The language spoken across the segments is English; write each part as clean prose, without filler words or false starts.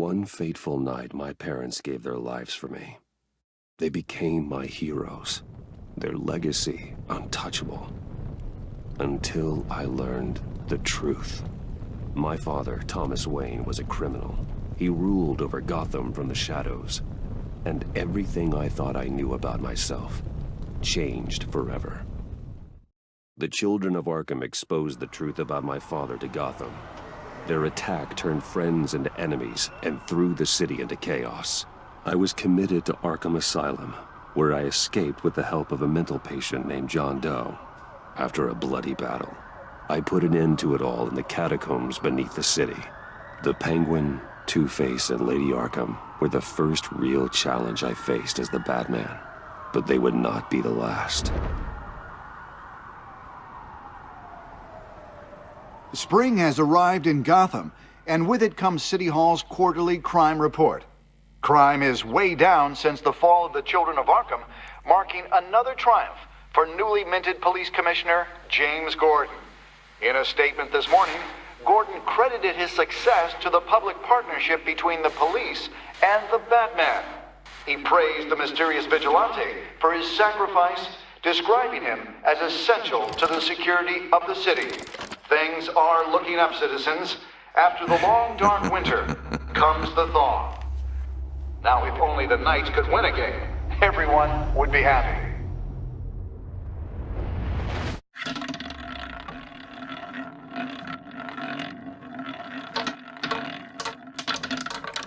One fateful night, my parents gave their lives for me. They became my heroes, their legacy untouchable. Until I learned the truth. My father, Thomas Wayne, was a criminal. He ruled over Gotham from the shadows. And everything I thought I knew about myself changed forever. The children of Arkham exposed the truth about my father to Gotham. Their attack turned friends into enemies and threw the city into chaos. I was committed to Arkham Asylum, where I escaped with the help of a mental patient named John Doe. After a bloody battle, I put an end to it all in the catacombs beneath the city. The Penguin, Two-Face, and Lady Arkham were the first real challenge I faced as the Batman. But they would not be the last. Spring has arrived in Gotham, and with it comes City Hall's quarterly crime report. Crime is way down since the fall of the Children of Arkham, marking another triumph for newly minted Police Commissioner James Gordon. In a statement this morning, Gordon credited his success to the public partnership between the police and the Batman. He praised the mysterious vigilante for his sacrifice, describing him as essential to the security of the city. Things are looking up, citizens. After the long, dark winter comes the thaw. Now, if only the Knights could win a game, everyone would be happy.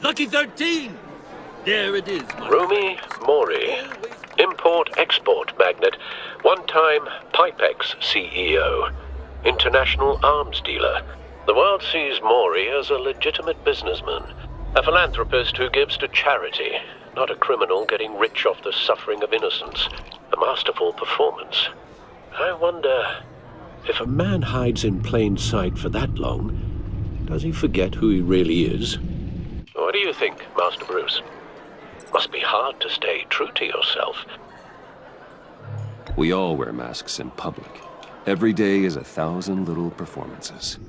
Lucky 13! There it is, my Rumi Mori, import-export magnate, one-time Pipex CEO, international arms dealer. The world sees Mori as a legitimate businessman, a philanthropist who gives to charity, not a criminal getting rich off the suffering of innocence. A masterful performance. I wonder, if a man hides in plain sight for that long, does he forget who he really is? What do you think, Master Bruce? Must be hard to stay true to yourself. We all wear masks in public. Every day is 1,000 little performances.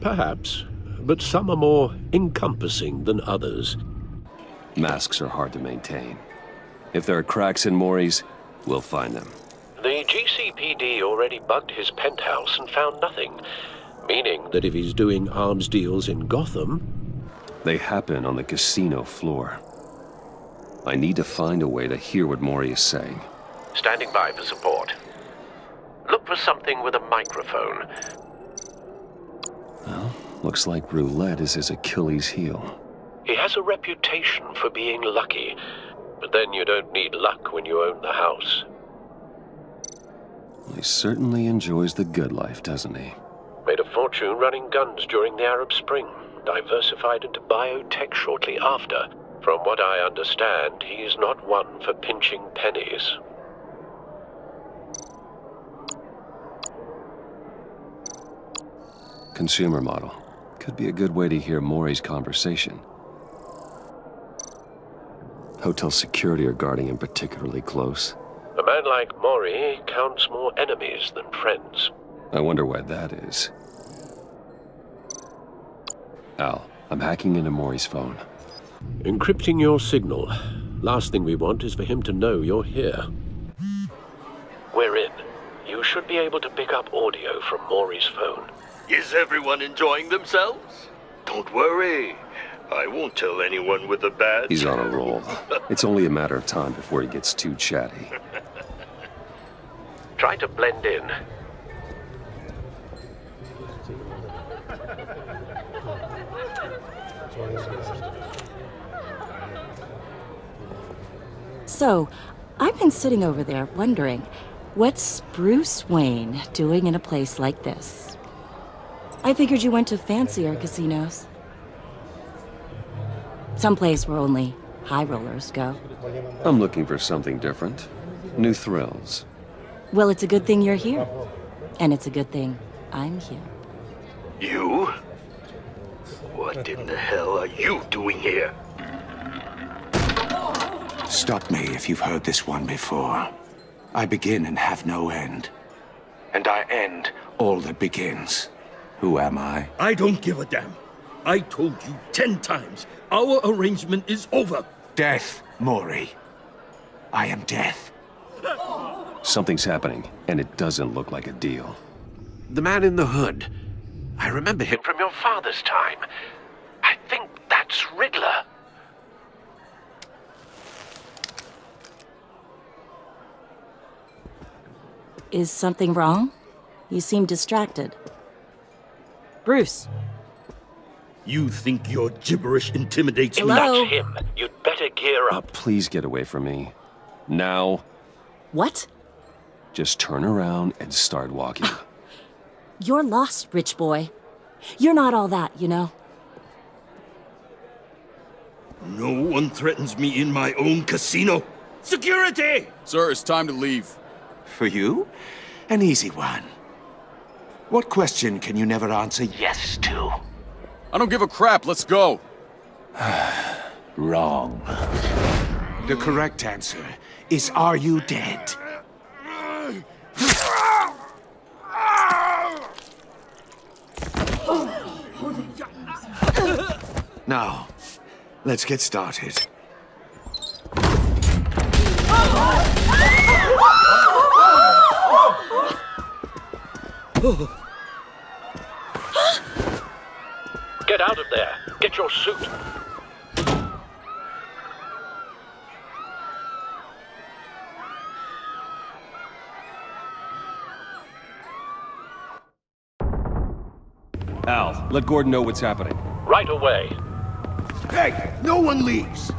Perhaps, but some are more encompassing than others. Masks are hard to maintain. If there are cracks in Mori's, we'll find them. The GCPD already bugged his penthouse and found nothing, meaning that if he's doing arms deals in Gotham... They happen on the casino floor. I need to find a way to hear what Mori is saying. Standing by for support. Look for something with a microphone. Well, looks like roulette is his Achilles heel. He has a reputation for being lucky, but then you don't need luck when you own the house. He certainly enjoys the good life, doesn't he? Made a fortune running guns during the Arab Spring, diversified into biotech shortly after. From what I understand, he's not one for pinching pennies. Consumer model. Could be a good way to hear Mori's conversation. Hotel security are guarding him particularly close. A man like Mori counts more enemies than friends. I wonder why that is. Al, I'm hacking into Mori's phone. Encrypting your signal. Last thing we want is for him to know you're here. We're in. You should be able to pick up audio from Mori's phone. Is everyone enjoying themselves? Don't worry. I won't tell anyone with a badge. He's on a roll. It's only a matter of time before he gets too chatty. Try to blend in. So, I've been sitting over there wondering, what's Bruce Wayne doing in a place like this? I figured you went to fancier casinos. Someplace where only high rollers go. I'm looking for something different. New thrills. Well, it's a good thing you're here. And it's a good thing I'm here. You? What in the hell are you doing here? Stop me if you've heard this one before. I begin and have no end. And I end all that begins. Who am I? I don't give a damn. I told you 10 times, our arrangement is over. Death, Maury. I am death. Something's happening, and it doesn't look like a deal. The man in the hood. I remember him from your father's time. I think that's Riddler. Is something wrong? You seem distracted. Bruce. You think your gibberish intimidates me? Hello? That's him. You'd better gear up. Please get away from me. Now, What? just turn around and start walking. You're lost, rich boy. You're not all that, you know. No one threatens me in my own casino. Security! Sir, it's time to leave. For you? An easy one. What question can you never answer yes to? I don't give a crap, let's go. Wrong. The correct answer is, are you dead? Now, let's get started. Get out of there. Get your suit. Al, let Gordon know what's happening. Right away. Hey, no one leaves!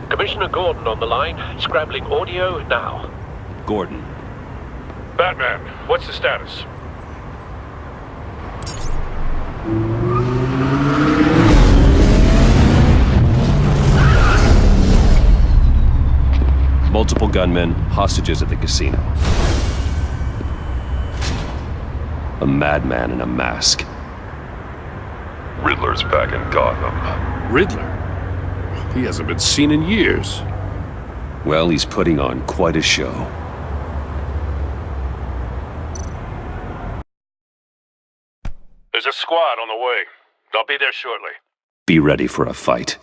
Commissioner Gordon on the line. Scrambling audio now. Gordon. Batman, what's the status? Multiple gunmen, hostages at the casino. A madman in a mask. Riddler's back in Gotham. Riddler? He hasn't been seen in years. Well, he's putting on quite a show. There's a squad on the way. I'll be there shortly. Be ready for a fight.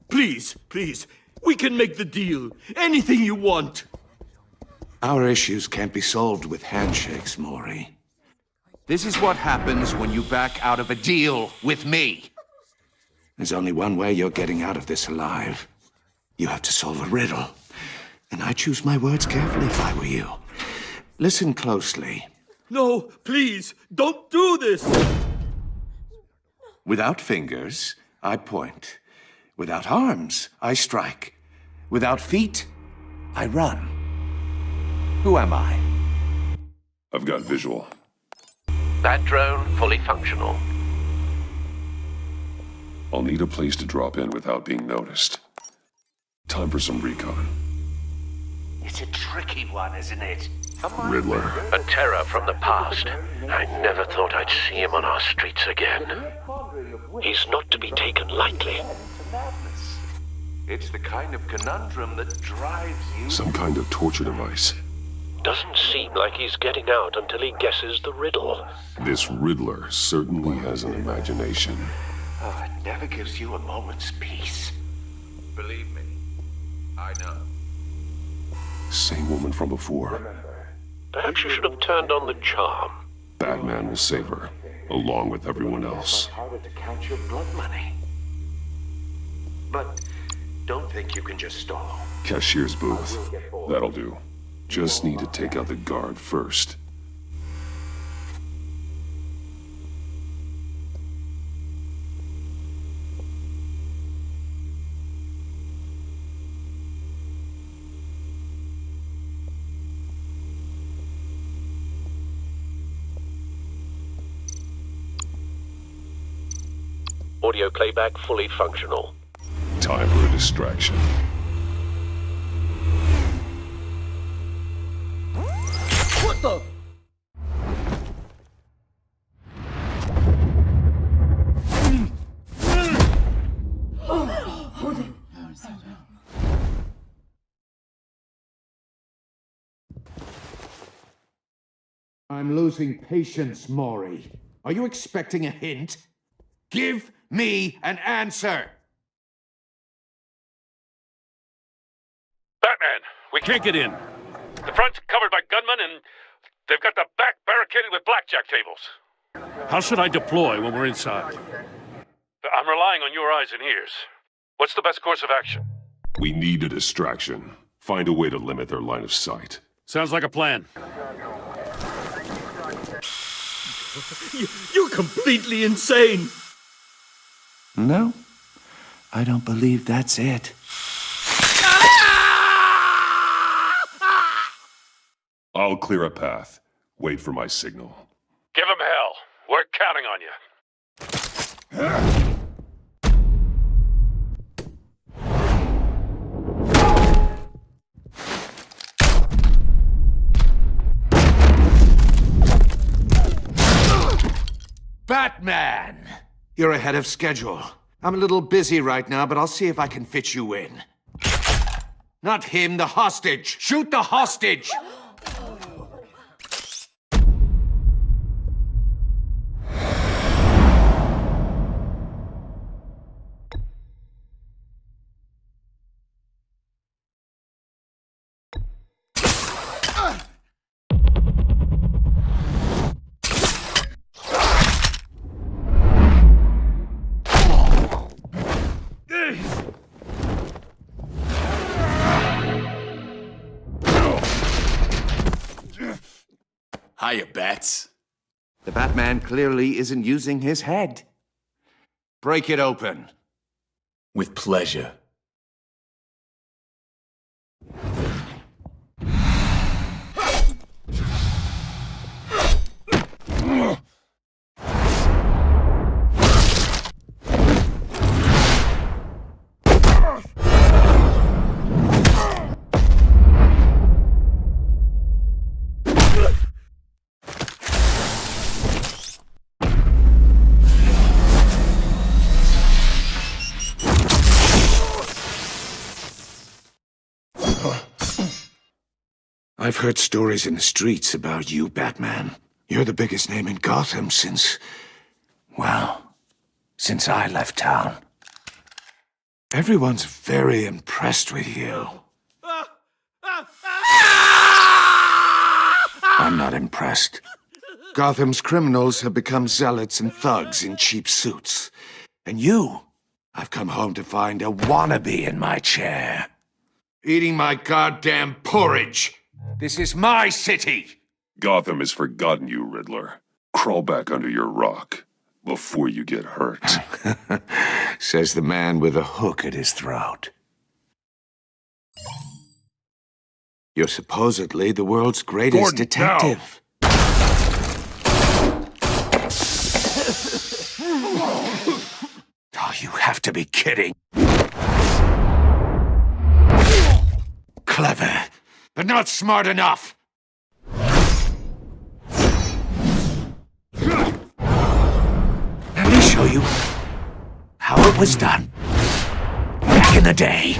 Please, please, we can make the deal. Anything you want. Our issues can't be solved with handshakes, Maury. This is what happens when you back out of a deal with me. There's only one way you're getting out of this alive. You have to solve a riddle. And I choose my words carefully if I were you. Listen closely. No, please, don't do this. Without fingers, I point. Without arms, I strike. Without feet, I run. Who am I? I've got visual. That drone fully functional. I'll need a place to drop in without being noticed. Time for some recon. It's a tricky one, isn't it? Riddler. A terror from the past. I never thought I'd see him on our streets again. He's not to be taken lightly. It's the kind of conundrum that drives you. Some kind of torture device. Doesn't seem like he's getting out until he guesses the riddle. This Riddler certainly has an imagination. Oh, it never gives you a moment's peace. Believe me, I know. Same woman from before. Perhaps you should have turned on the charm. Batman will save her, along with everyone else. Harder to count your blood money. But don't think you can just stall. Cashier's booth. That'll do. Just need to take out the guard first. Audio playback fully functional. Time for a distraction. What the? I'm losing patience, Maury. Are you expecting a hint? Give me an answer! Batman, we can't get in. The front's covered by gunmen, and they've got the back barricaded with blackjack tables. How should I deploy when we're inside? I'm relying on your eyes and ears. What's the best course of action? We need a distraction. Find a way to limit their line of sight. Sounds like a plan. You're completely insane! No, I don't believe that's it. I'll clear a path. Wait for my signal. Give him hell. We're counting on you. Batman! You're ahead of schedule. I'm a little busy right now, but I'll see if I can fit you in. Not him, the hostage! Shoot the hostage! Hiya, Bats. The Batman clearly isn't using his head. Break it open. With pleasure. I've heard stories in the streets about you, Batman. You're the biggest name in Gotham since I left town. Everyone's very impressed with you. I'm not impressed. Gotham's criminals have become zealots and thugs in cheap suits. And you, I've come home to find a wannabe in my chair. Eating my goddamn porridge. This is my city! Gotham has forgotten you, Riddler. Crawl back under your rock before you get hurt. Says the man with a hook at his throat. You're supposedly the world's greatest Gordon, detective. Oh, you have to be kidding. Clever, but not smart enough. Let me show you how it was done back in the day.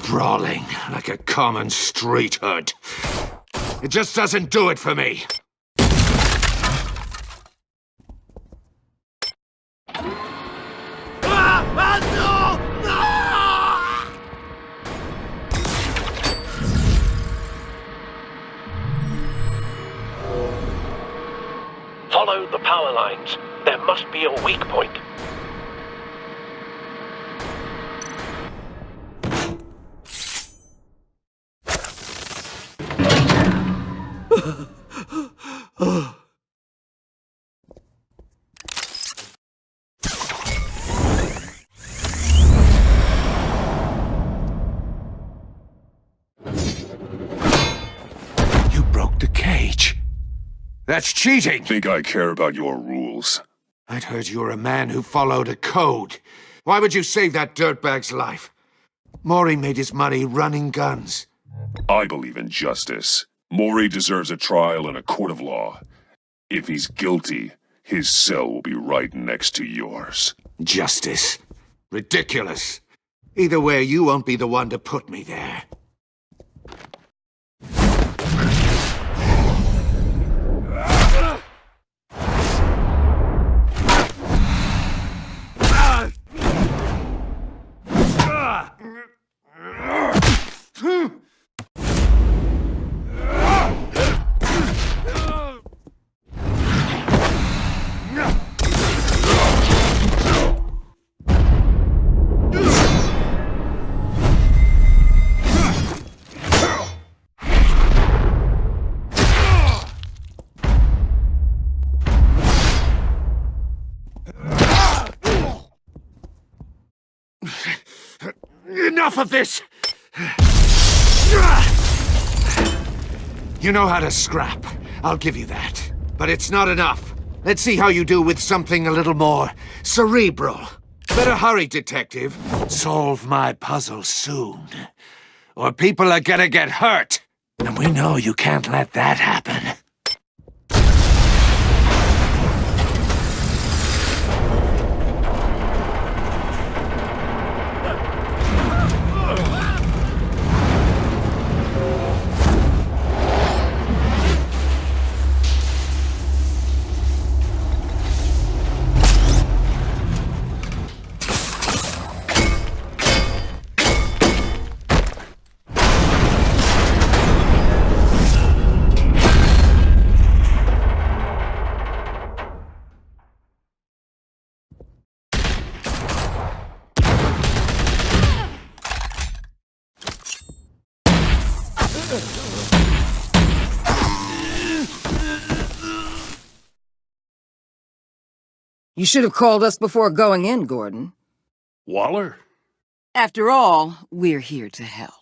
Brawling like a common street hood. It just doesn't do it for me. Follow the power lines. There must be a weak point. That's cheating! Think I care about your rules? I'd heard you were a man who followed a code. Why would you save that dirtbag's life? Maury made his money running guns. I believe in justice. Maury deserves a trial in a court of law. If he's guilty, his cell will be right next to yours. Justice. Ridiculous. Either way, you won't be the one to put me there. Enough of this! You know how to scrap. I'll give you that. But it's not enough. Let's see how you do with something a little more cerebral. Better hurry, detective. Solve my puzzle soon. Or people are gonna get hurt. And we know you can't let that happen. You should have called us before going in, Gordon. Waller? After all, we're here to help.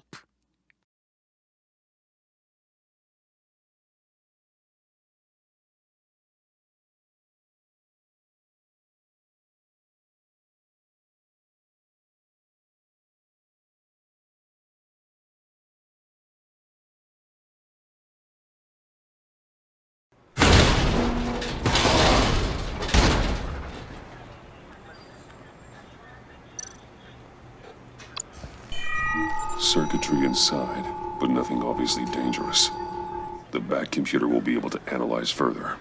Circuitry inside, but nothing obviously dangerous. The back computer will be able to analyze further.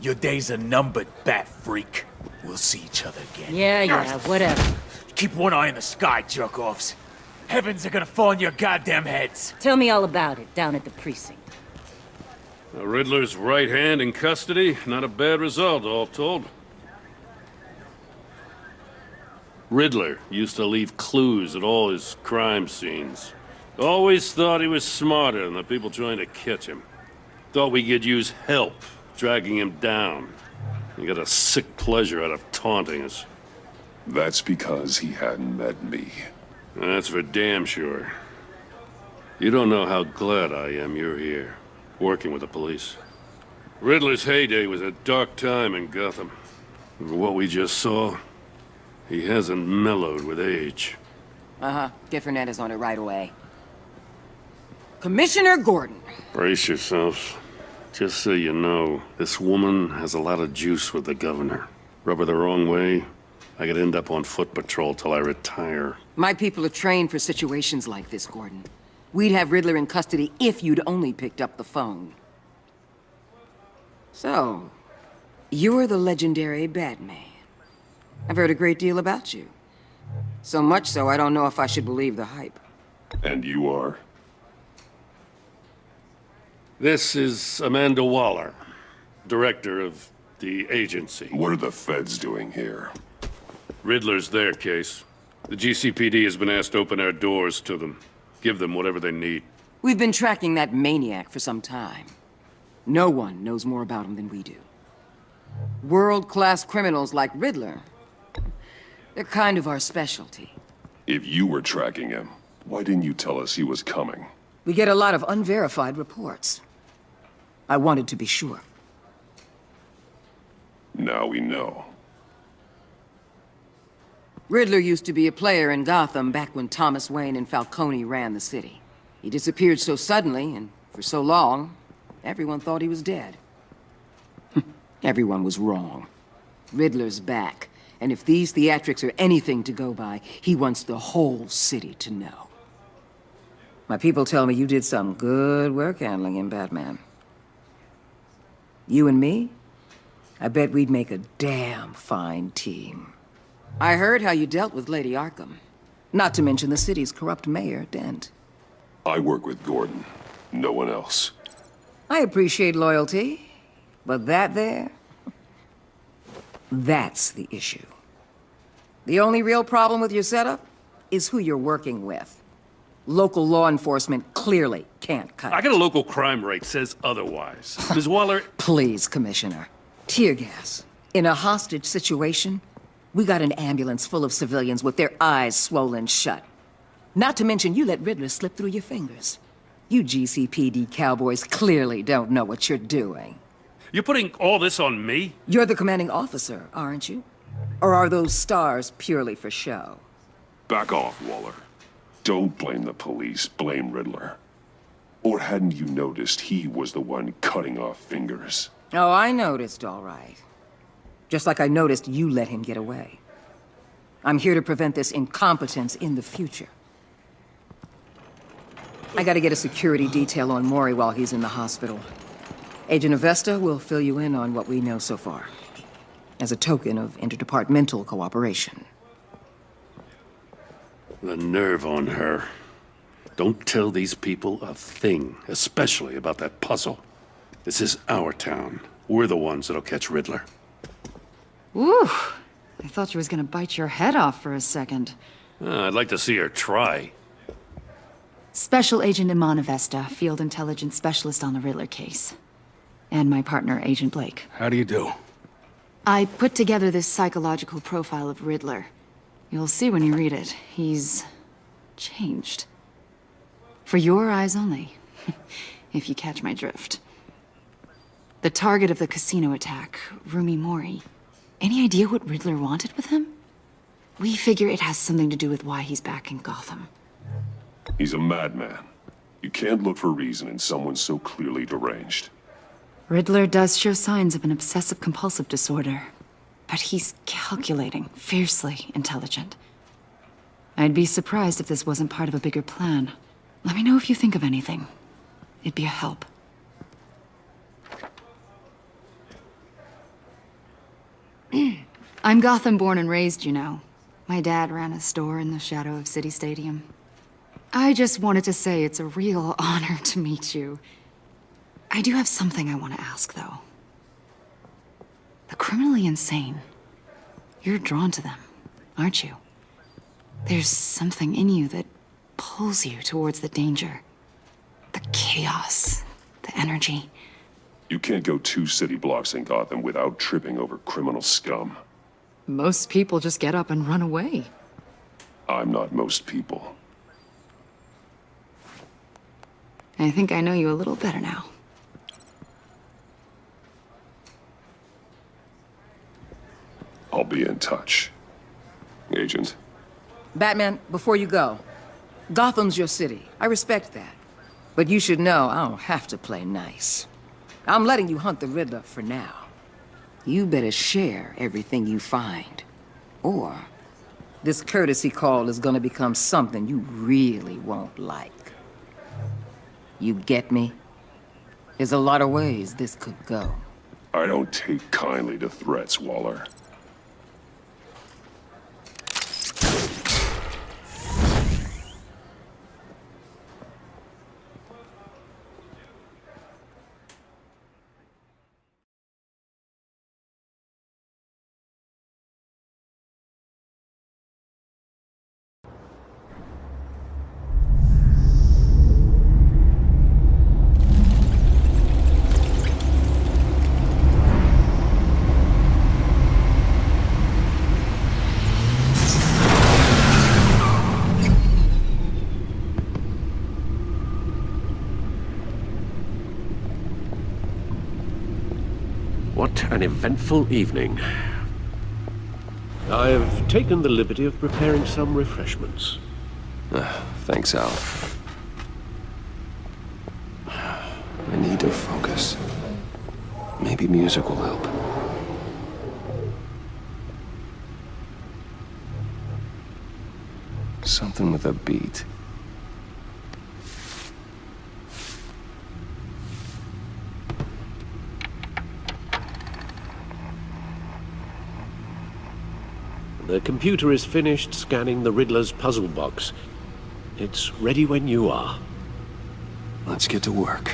Your days are numbered, bat freak. We'll see each other again. Yeah, whatever. Keep one eye in the sky, jerk-offs. Heavens are gonna fall on your goddamn heads. Tell me all about it down at the precinct. Riddler's right hand in custody. Not a bad result, all told. Riddler used to leave clues at all his crime scenes. Always thought he was smarter than the people trying to catch him. Thought we could use help dragging him down. He got a sick pleasure out of taunting us. That's because he hadn't met me. That's for damn sure. You don't know how glad I am you're here, working with the police. Riddler's heyday was a dark time in Gotham. For what we just saw, he hasn't mellowed with age. Uh-huh. Get Fernandez on it right away. Commissioner Gordon. Brace yourselves. Just so you know, this woman has a lot of juice with the governor. Rub her the wrong way, I could end up on foot patrol till I retire. My people are trained for situations like this, Gordon. We'd have Riddler in custody if you'd only picked up the phone. So, you're the legendary Batman. I've heard a great deal about you. So much so, I don't know if I should believe the hype. And you are? This is Amanda Waller, director of the agency. What are the feds doing here? Riddler's their case. The GCPD has been asked to open our doors to them. Give them whatever they need. We've been tracking that maniac for some time. No one knows more about him than we do. World-class criminals like Riddler, they're kind of our specialty. If you were tracking him, why didn't you tell us he was coming? We get a lot of unverified reports. I wanted to be sure. Now we know. Riddler used to be a player in Gotham back when Thomas Wayne and Falcone ran the city. He disappeared so suddenly and for so long, everyone thought he was dead. Everyone was wrong. Riddler's back, and if these theatrics are anything to go by, he wants the whole city to know. My people tell me you did some good work handling him, Batman. You and me? I bet we'd make a damn fine team. I heard how you dealt with Lady Arkham. Not to mention the city's corrupt mayor, Dent. I work with Gordon. No one else. I appreciate loyalty, but that there... that's the issue. The only real problem with your setup is who you're working with. Local law enforcement clearly can't cut I it. got a local crime rate says otherwise. Ms. Waller... Please, Commissioner. Tear gas. In a hostage situation, we got an ambulance full of civilians with their eyes swollen shut. Not to mention you let Riddler slip through your fingers. You GCPD cowboys clearly don't know what you're doing. You're putting all this on me? You're the commanding officer, aren't you? Or are those stars purely for show? Back off, Waller. Don't blame the police, blame Riddler. Or hadn't you noticed he was the one cutting off fingers? Oh, I noticed, all right. Just like I noticed you let him get away. I'm here to prevent this incompetence in the future. I gotta get a security detail on Maury while he's in the hospital. Agent Avesta will fill you in on what we know so far, as a token of interdepartmental cooperation. The nerve on her. Don't tell these people a thing, especially about that puzzle. This is our town. We're the ones that'll catch Riddler. Ooh, I thought she was gonna bite your head off for a second. I'd like to see her try. Special Agent Iman Avesta, Field Intelligence Specialist on the Riddler case. And my partner, Agent Blake. How do you do? I put together this psychological profile of Riddler. You'll see when you read it. He's... changed. For your eyes only, if you catch my drift. The target of the casino attack, Rumi Mori. Any idea what Riddler wanted with him? We figure it has something to do with why he's back in Gotham. He's a madman. You can't look for reason in someone so clearly deranged. Riddler does show signs of an obsessive-compulsive disorder, but he's calculating, fiercely intelligent. I'd be surprised if this wasn't part of a bigger plan. Let me know if you think of anything. It'd be a help. I'm Gotham born and raised, you know. My dad ran a store in the shadow of City Stadium. I just wanted to say it's a real honor to meet you. I do have something I want to ask, though. The criminally insane. You're drawn to them, aren't you? There's something in you that pulls you towards the danger. The chaos, the energy. You can't go 2 city blocks in Gotham without tripping over criminal scum. Most people just get up and run away. I'm not most people. I think I know you a little better now. I'll be in touch. Agent. Batman, before you go, Gotham's your city. I respect that. But you should know I don't have to play nice. I'm letting you hunt the Riddler for now. You better share everything you find. Or this courtesy call is gonna become something you really won't like. You get me? There's a lot of ways this could go. I don't take kindly to threats, Waller. an eventful evening. I've taken the liberty of preparing some refreshments. Thanks, Al. I need to focus. Maybe music will help. Something with a beat. The computer is finished scanning the Riddler's puzzle box. It's ready when you are. Let's get to work.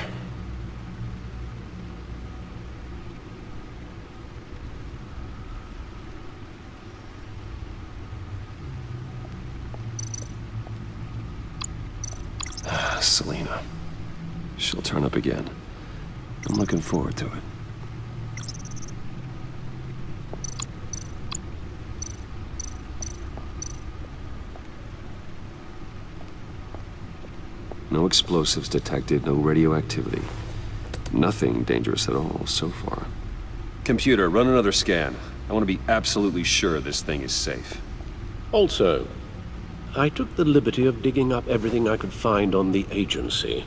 Selena. She'll turn up again. I'm looking forward to it. No explosives detected, no radioactivity. Nothing dangerous at all so far. Computer, run another scan. I want to be absolutely sure this thing is safe. Also, I took the liberty of digging up everything I could find on the agency.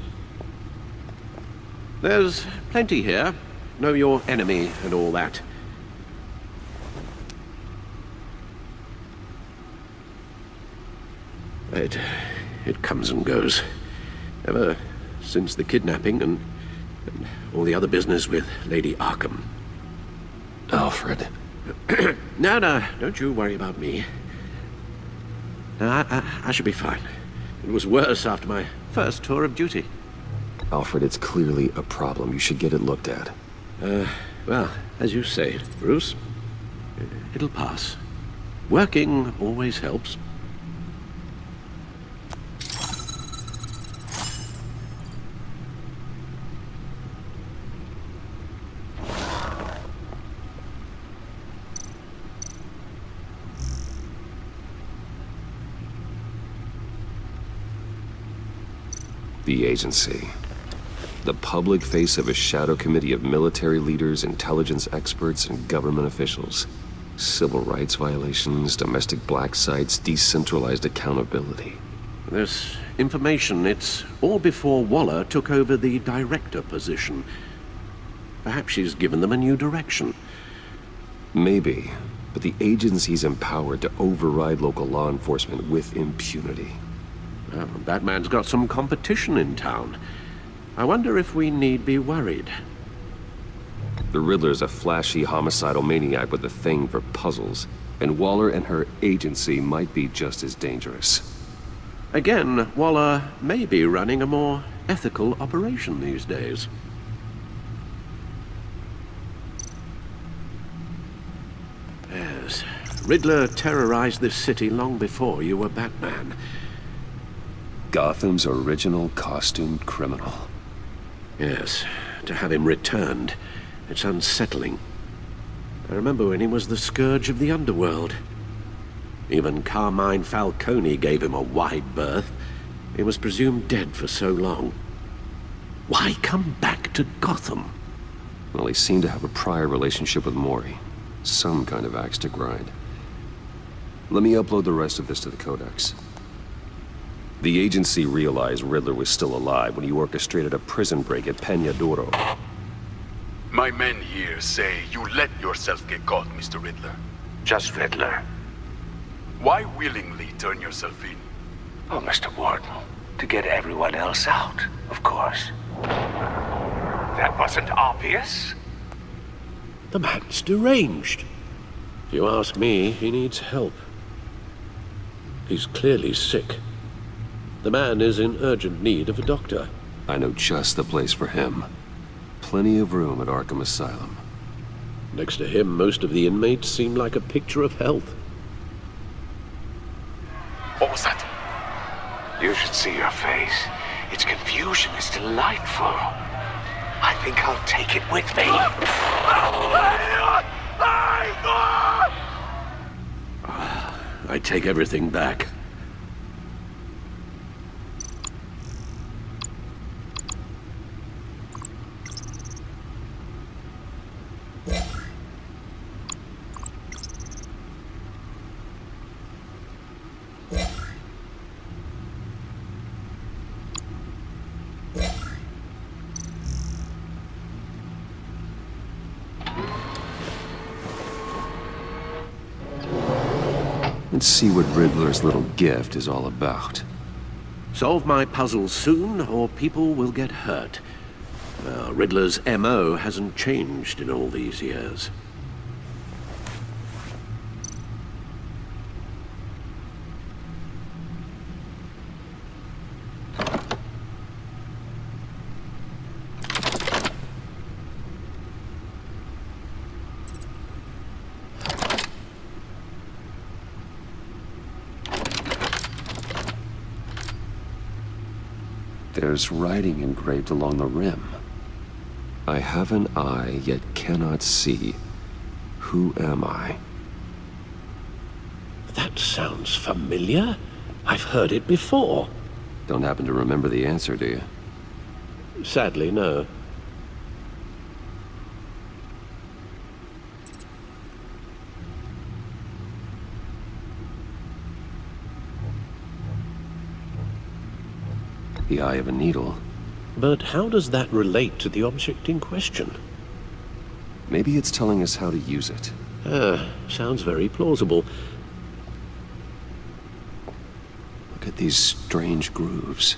There's plenty here. Know your enemy and all that. It comes and goes. Ever since the kidnapping and all the other business with Lady Arkham. Alfred. No, don't you worry about me. No, I should be fine. It was worse after my first tour of duty. Alfred, it's clearly a problem. You should get it looked at. Well, as you say, Bruce, it'll pass. Working always helps. The agency. The public face of a shadow committee of military leaders, intelligence experts, and government officials. Civil rights violations, domestic black sites, decentralized accountability. This information, it's all before Waller took over the director position. Perhaps she's given them a new direction. Maybe, but the agency's empowered to override local law enforcement with impunity. Well, Batman's got some competition in town. I wonder if we need be worried. The Riddler's a flashy, homicidal maniac with a thing for puzzles, and Waller and her agency might be just as dangerous. Again, Waller may be running a more ethical operation these days. Yes, Riddler terrorized this city long before you were Batman. Gotham's original costumed criminal. Yes, to have him returned, it's unsettling. I remember when he was the scourge of the underworld. Even Carmine Falcone gave him a wide berth. He was presumed dead for so long. Why come back to Gotham? Well, he seemed to have a prior relationship with Mori. Some kind of axe to grind. Let me upload the rest of this to the Codex. The agency realized Riddler was still alive when he orchestrated a prison break at Peña Duro. My men here say you let yourself get caught, Mr. Riddler. Just Riddler. Why willingly turn yourself in? Oh, Mr. Warden, to get everyone else out, of course. That wasn't obvious. The man's deranged. If you ask me, he needs help. He's clearly sick. The man is in urgent need of a doctor. I know just the place for him. Plenty of room at Arkham Asylum. Next to him, most of the inmates seem like a picture of health. What was that? You should see your face. Its confusion is delightful. I think I'll take it with me. I take everything back. Let's see what Riddler's little gift is all about. Solve my puzzles soon, or people will get hurt. Riddler's MO hasn't changed in all these years. There's writing engraved along the rim. I have an eye, yet cannot see. Who am I? That sounds familiar. I've heard it before. Don't happen to remember the answer, do you? Sadly, no. The eye of a needle. But how does that relate to the object in question? Maybe it's telling us how to use it. Sounds very plausible. Look at these strange grooves.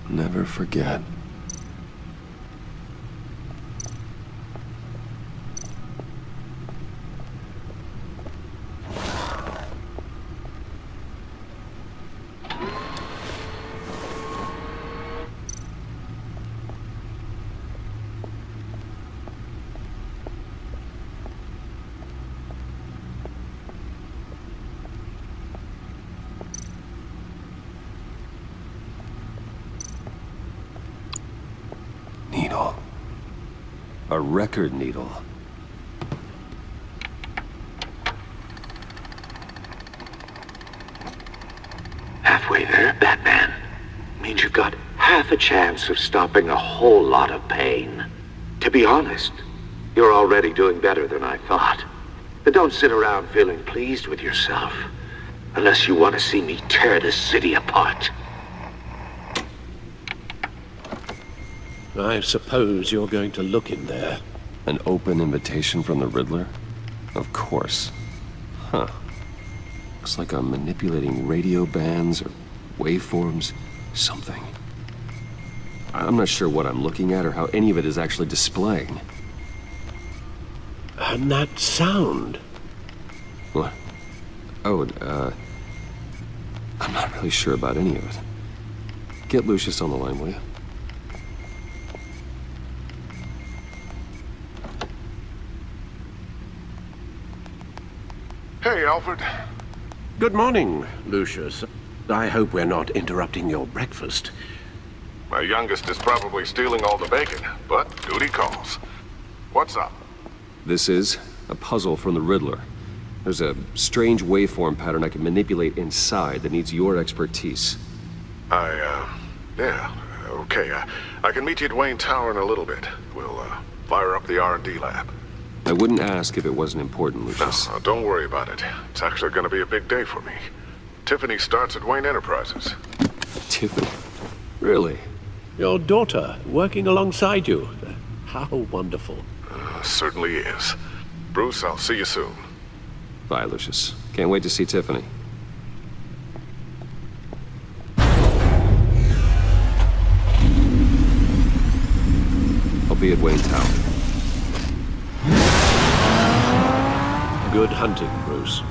Never forget. Needle. A record needle. Halfway there, Batman. Means you've got half a chance of stopping a whole lot of pain. To be honest, you're already doing better than I thought. But don't sit around feeling pleased with yourself. Unless you want to see me tear this city apart. I suppose you're going to look in there. An open invitation from the Riddler? Of course. Huh. Looks like I'm manipulating radio bands or waveforms. Something. I'm not sure what I'm looking at or how any of it is actually displaying. And that sound. What? Oh, I'm not really sure about any of it. Get Lucius on the line, will you? Hey, Alfred. Good morning, Lucius. I hope we're not interrupting your breakfast. My youngest is probably stealing all the bacon, but duty calls. What's up? This is a puzzle from the Riddler. There's a strange waveform pattern I can manipulate inside that needs your expertise. Yeah, okay. I can meet you at Wayne Tower in a little bit. We'll, fire up the R&D lab. I wouldn't ask if it wasn't important, Lucius. No, don't worry about it. It's actually gonna be a big day for me. Tiffany starts at Wayne Enterprises. Tiffany? Really? Your daughter, working alongside you. How wonderful. Certainly is. Bruce, I'll see you soon. Bye, Lucius. Can't wait to see Tiffany. I'll be at Wayne Tower. Good hunting, Bruce.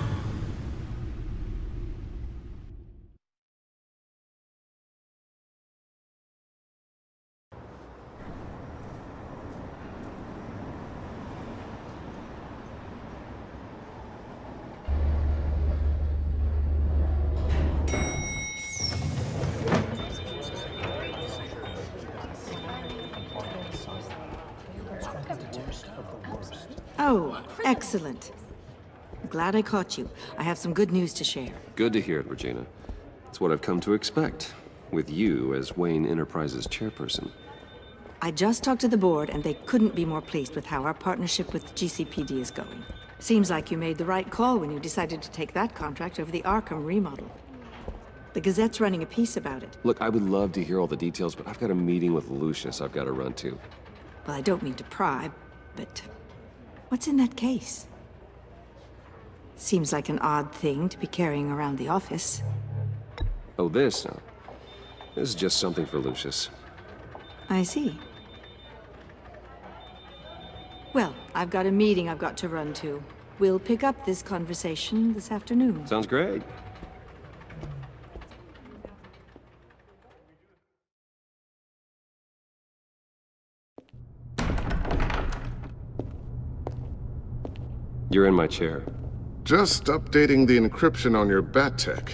Oh, excellent. Glad I caught you. I have some good news to share. Good to hear it, Regina. It's what I've come to expect, with you as Wayne Enterprises chairperson. I just talked to the board, and they couldn't be more pleased with how our partnership with GCPD is going. Seems like you made the right call when you decided to take that contract over the Arkham remodel. The Gazette's running a piece about it. Look, I would love to hear all the details, but I've got a meeting with Lucius I've got to run to. Well, I don't mean to pry, but what's in that case? Seems like an odd thing to be carrying around the office. Oh, this? No. This is just something for Lucius. I see. Well, I've got a meeting I've got to run to. We'll pick up this conversation this afternoon. Sounds great. You're in my chair. Just updating the encryption on your bat tech.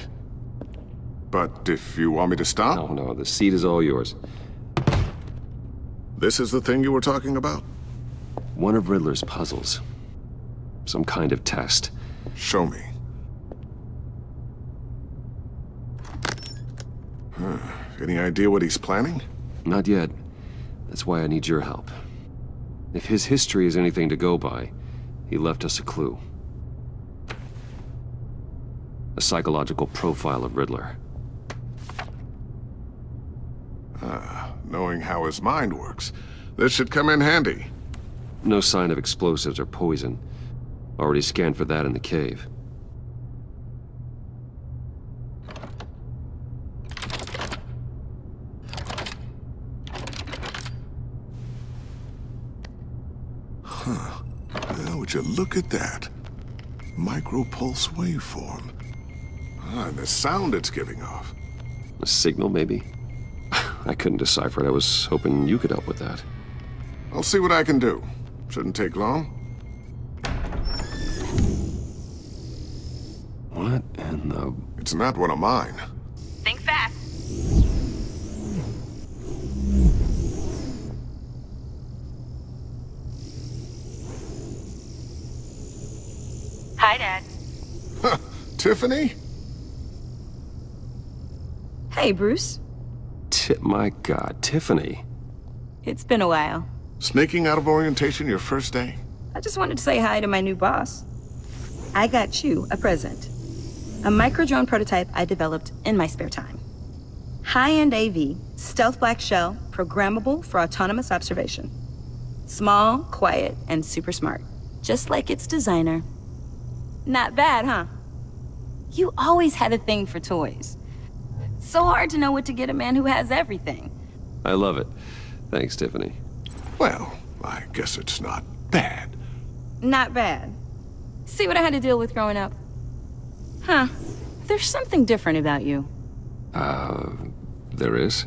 But if you want me to stop? No, the seat is all yours. This is the thing you were talking about? One of Riddler's puzzles. Some kind of test. Show me. Any idea what he's planning? Not yet. That's why I need your help. If his history is anything to go by, he left us a clue. A psychological profile of Riddler. Knowing how his mind works, this should come in handy. No sign of explosives or poison. Already scanned for that in the cave. Now, would you look at that? Micropulse waveform. And the sound it's giving off. A signal, maybe? I couldn't decipher it. I was hoping you could help with that. I'll see what I can do. Shouldn't take long. What in the... It's not one of mine. Think fast. Hi, Dad. Tiffany? Hey, Bruce. My God, Tiffany. It's been a while. Sneaking out of orientation your first day? I just wanted to say hi to my new boss. I got you a present. A micro-drone prototype I developed in my spare time. High-end AV, stealth black shell, programmable for autonomous observation. Small, quiet, and super smart. Just like its designer. Not bad, huh? You always had a thing for toys. So hard to know what to get a man who has everything. I love it. Thanks, Tiffany. Well, I guess it's not bad. Not bad. See what I had to deal with growing up? Huh. There's something different about you. There is?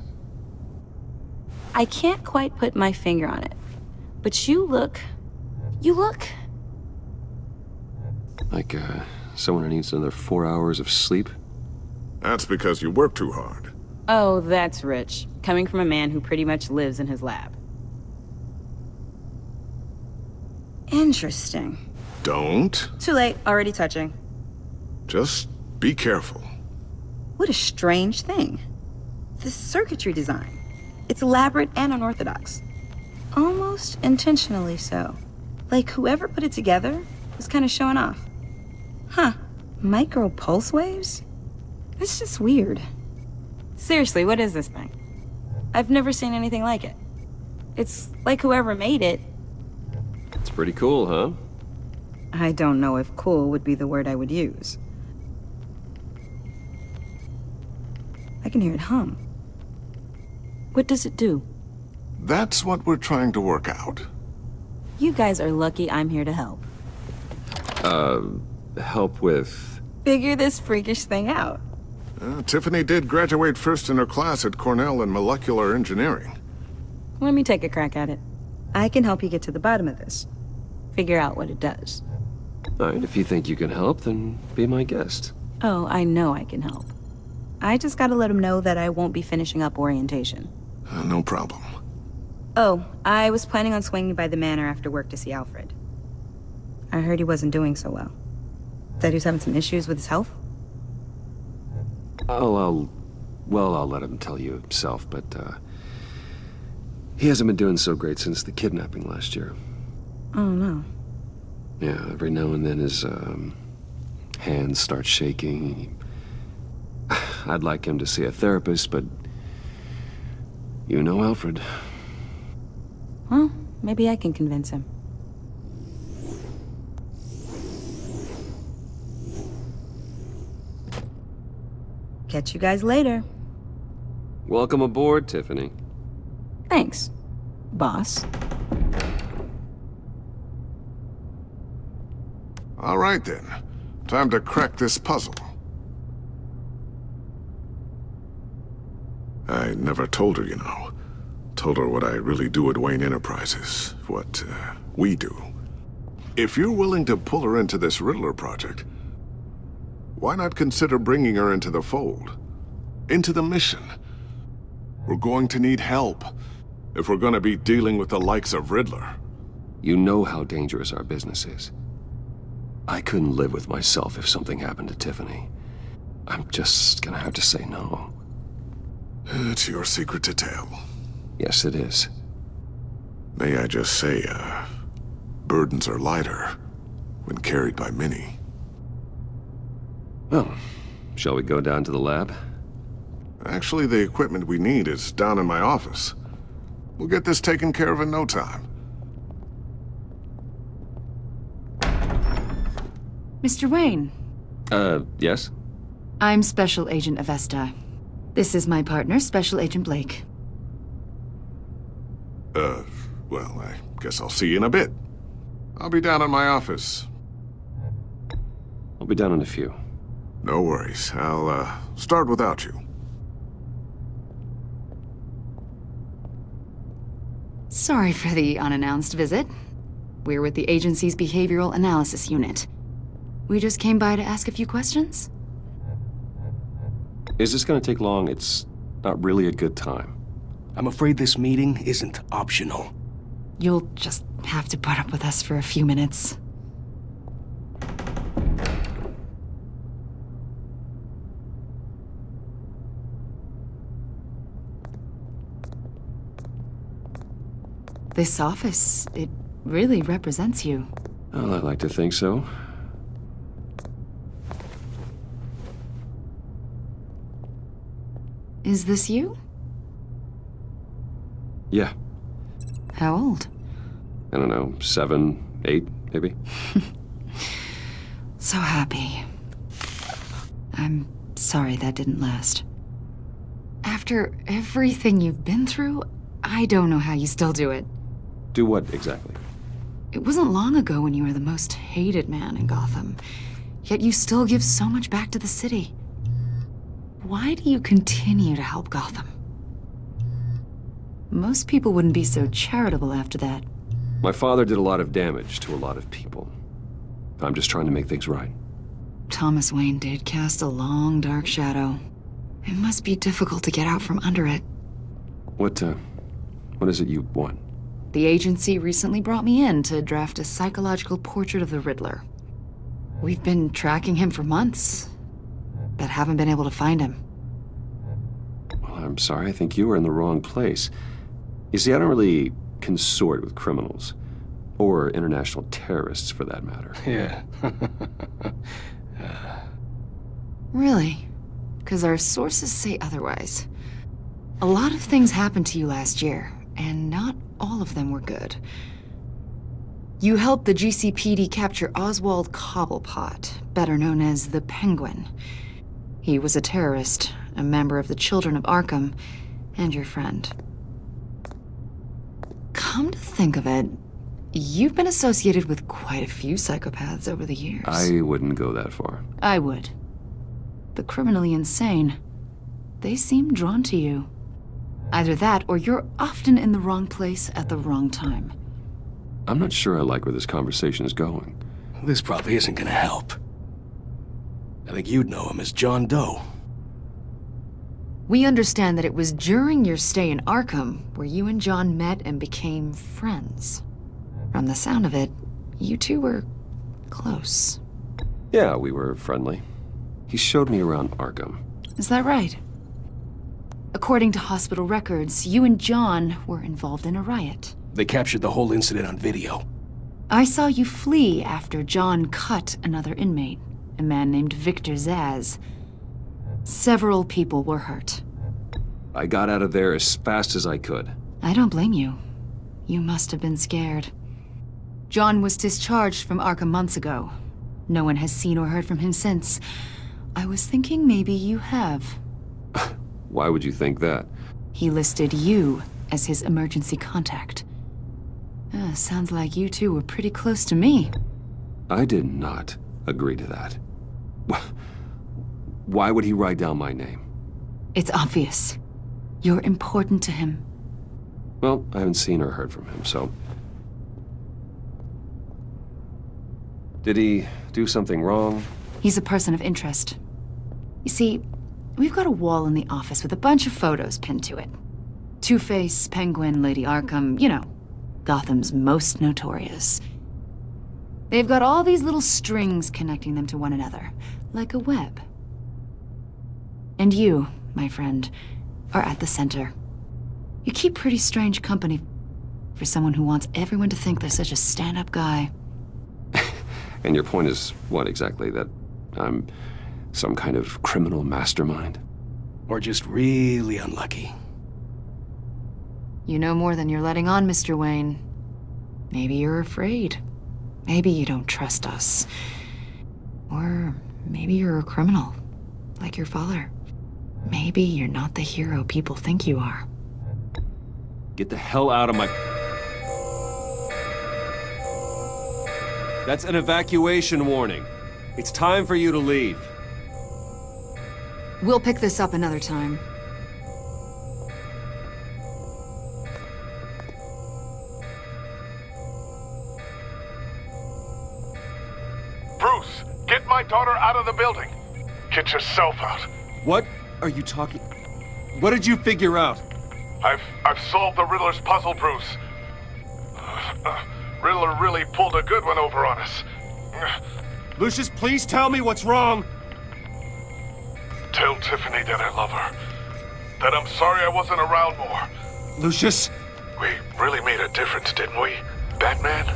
I can't quite put my finger on it. But you look... Like, someone who needs another 4 hours of sleep? That's because you work too hard. Oh, that's rich. Coming from a man who pretty much lives in his lab. Interesting. Don't. Too late. Already touching. Just be careful. What a strange thing. The circuitry design. It's elaborate and unorthodox. Almost intentionally so. Like whoever put it together was kind of showing off. Huh. Micro pulse waves? That's just weird. Seriously, what is this thing? I've never seen anything like it. It's like whoever made it. It's pretty cool, huh? I don't know if cool would be the word I would use. I can hear it hum. What does it do? That's what we're trying to work out. You guys are lucky I'm here to help. Help with... Figure this freakish thing out. Tiffany did graduate first in her class at Cornell in molecular engineering. Let me take a crack at it. I can help you get to the bottom of this. Figure out what it does. All right, if you think you can help, then be my guest. Oh, I know I can help. I just gotta let him know that I won't be finishing up orientation. No problem. Oh, I was planning on swinging by the manor after work to see Alfred. I heard he wasn't doing so well. Said he was having some issues with his health? I'll let him tell you himself, but, he hasn't been doing so great since the kidnapping last year. Oh, no. Yeah, every now and then his, hands start shaking. I'd like him to see a therapist, but... You know Alfred. Well, Maybe I can convince him. Catch you guys later. Welcome aboard, Tiffany. Thanks, boss. All right then. Time to crack this puzzle. I never told her, you know. Told her what I really do at Wayne Enterprises. What, we do. If you're willing to pull her into this Riddler project, why not consider bringing her into the fold? Into the mission? We're going to need help if we're gonna be dealing with the likes of Riddler. You know how dangerous our business is. I couldn't live with myself if something happened to Tiffany. I'm just gonna have to say no. It's your secret to tell. Yes, it is. May I just say, burdens are lighter when carried by many. Well, shall we go down to the lab? Actually, the equipment we need is down in my office. We'll get this taken care of in no time. Mr. Wayne. Yes? I'm Special Agent Avesta. This is my partner, Special Agent Blake. Well, I guess I'll see you in a bit. I'll be down in my office. I'll be down in a few. No worries. I'll, start without you. Sorry for the unannounced visit. We're with the agency's Behavioral Analysis Unit. We just came by to ask a few questions. Is this gonna take long? It's not really a good time. I'm afraid this meeting isn't optional. You'll just have to put up with us for a few minutes. This office, it really represents you. Well, I like to think so. Is this you? Yeah. How old? I don't know, 7, 8, maybe? So happy. I'm sorry that didn't last. After everything you've been through, I don't know how you still do it. Do what, exactly? It wasn't long ago when you were the most hated man in Gotham, yet you still give so much back to the city. Why do you continue to help Gotham? Most people wouldn't be so charitable after that. My father did a lot of damage to a lot of people. I'm just trying to make things right. Thomas Wayne did cast a long, dark shadow. It must be difficult to get out from under it. What is it you want? The agency recently brought me in to draft a psychological portrait of the Riddler. We've been tracking him for months, but haven't been able to find him. Well, I'm sorry, I think you were in the wrong place. You see, I don't really consort with criminals. Or international terrorists, for that matter. Yeah. Really? Because our sources say otherwise. A lot of things happened to you last year, and not all of them were good. You helped the GCPD capture Oswald Cobblepot, better known as the Penguin. He was a terrorist, a member of the Children of Arkham, and your friend. Come to think of it, you've been associated with quite a few psychopaths over the years. I wouldn't go that far. I would. The criminally insane. They seem drawn to you. Either that, or you're often in the wrong place at the wrong time. I'm not sure I like where this conversation is going. This probably isn't gonna help. I think you'd know him as John Doe. We understand that it was during your stay in Arkham where you and John met and became friends. From the sound of it, you two were close. Yeah, we were friendly. He showed me around Arkham. Is that right? According to hospital records, you and John were involved in a riot. They captured the whole incident on video. I saw you flee after John cut another inmate, a man named Victor Zaz. Several people were hurt. I got out of there as fast as I could. I don't blame you. You must have been scared. John was discharged from Arkham months ago. No one has seen or heard from him since. I was thinking maybe you have. Why would you think that? He listed you as his emergency contact. Sounds like you two were pretty close to me. I did not agree to that. Why would he write down my name? It's obvious. You're important to him. Well, I haven't seen or heard from him, so... Did he do something wrong? He's a person of interest. You see, we've got a wall in the office with a bunch of photos pinned to it. Two-Face, Penguin, Lady Arkham, you know, Gotham's most notorious. They've got all these little strings connecting them to one another, like a web. And you, my friend, are at the center. You keep pretty strange company for someone who wants everyone to think they're such a stand-up guy. And your point is what exactly? That I'm some kind of criminal mastermind? Or just really unlucky? You know more than you're letting on, Mr. Wayne. Maybe you're afraid. Maybe you don't trust us. Or maybe you're a criminal, like your father. Maybe you're not the hero people think you are. Get the hell out of my... That's an evacuation warning. It's time for you to leave. We'll pick this up another time. Bruce, get my daughter out of the building. Get yourself out. What are you talking... What did you figure out? I've solved the Riddler's puzzle, Bruce. Riddler really pulled a good one over on us. Lucius, please tell me what's wrong. Tell Tiffany that I love her. That I'm sorry I wasn't around more. Lucius? We really made a difference, didn't we, Batman?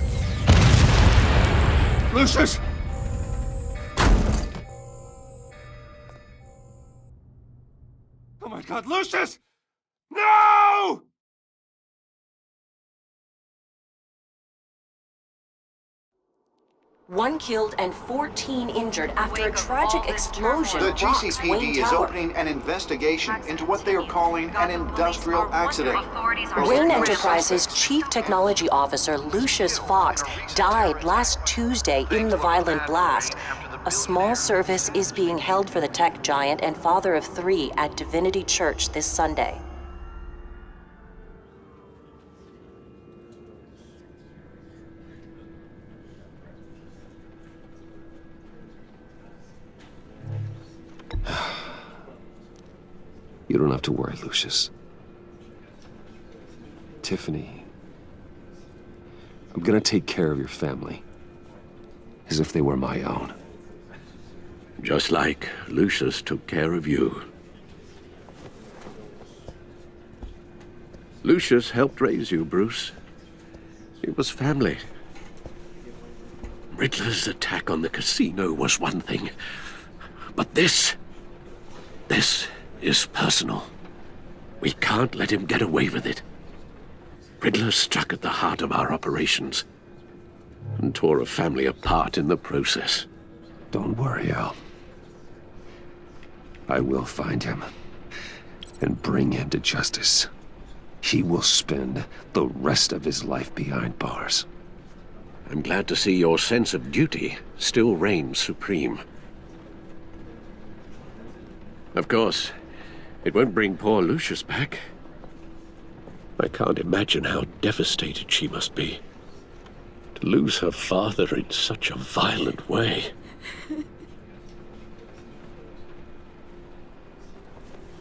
Lucius! Oh my God, Lucius! No! One killed and 14 injured after a tragic explosion. The rocks GCPD Wayne is Tower. opening an investigation into what they are calling an industrial accident. Wayne Enterprises' Chief Technology Officer Lucius Fox died last Tuesday in the violent blast. A small service is being held for the tech giant and father of 3 at Divinity Church this Sunday. You don't have to worry, Lucius. Tiffany, I'm gonna take care of your family. As if they were my own. Just like Lucius took care of you. Lucius helped raise you, Bruce. It was family. Riddler's attack on the casino was one thing. But this is personal. We can't let him get away with it. Riddler struck at the heart of our operations and tore a family apart in the process. Don't worry, Al. I will find him and bring him to justice. He will spend the rest of his life behind bars. I'm glad to see your sense of duty still reigns supreme. Of course, it won't bring poor Lucius back. I can't imagine how devastated she must be. To lose her father in such a violent way.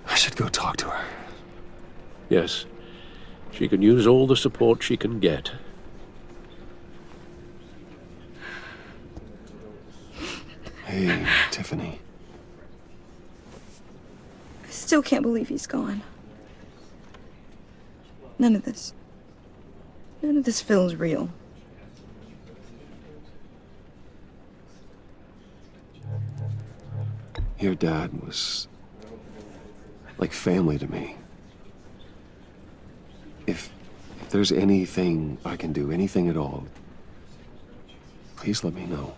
I should go talk to her. Yes, she can use all the support she can get. Hey, Tiffany. I still can't believe he's gone. None of this feels real. Your dad was like family to me. If If there's anything I can do, anything at all, please let me know.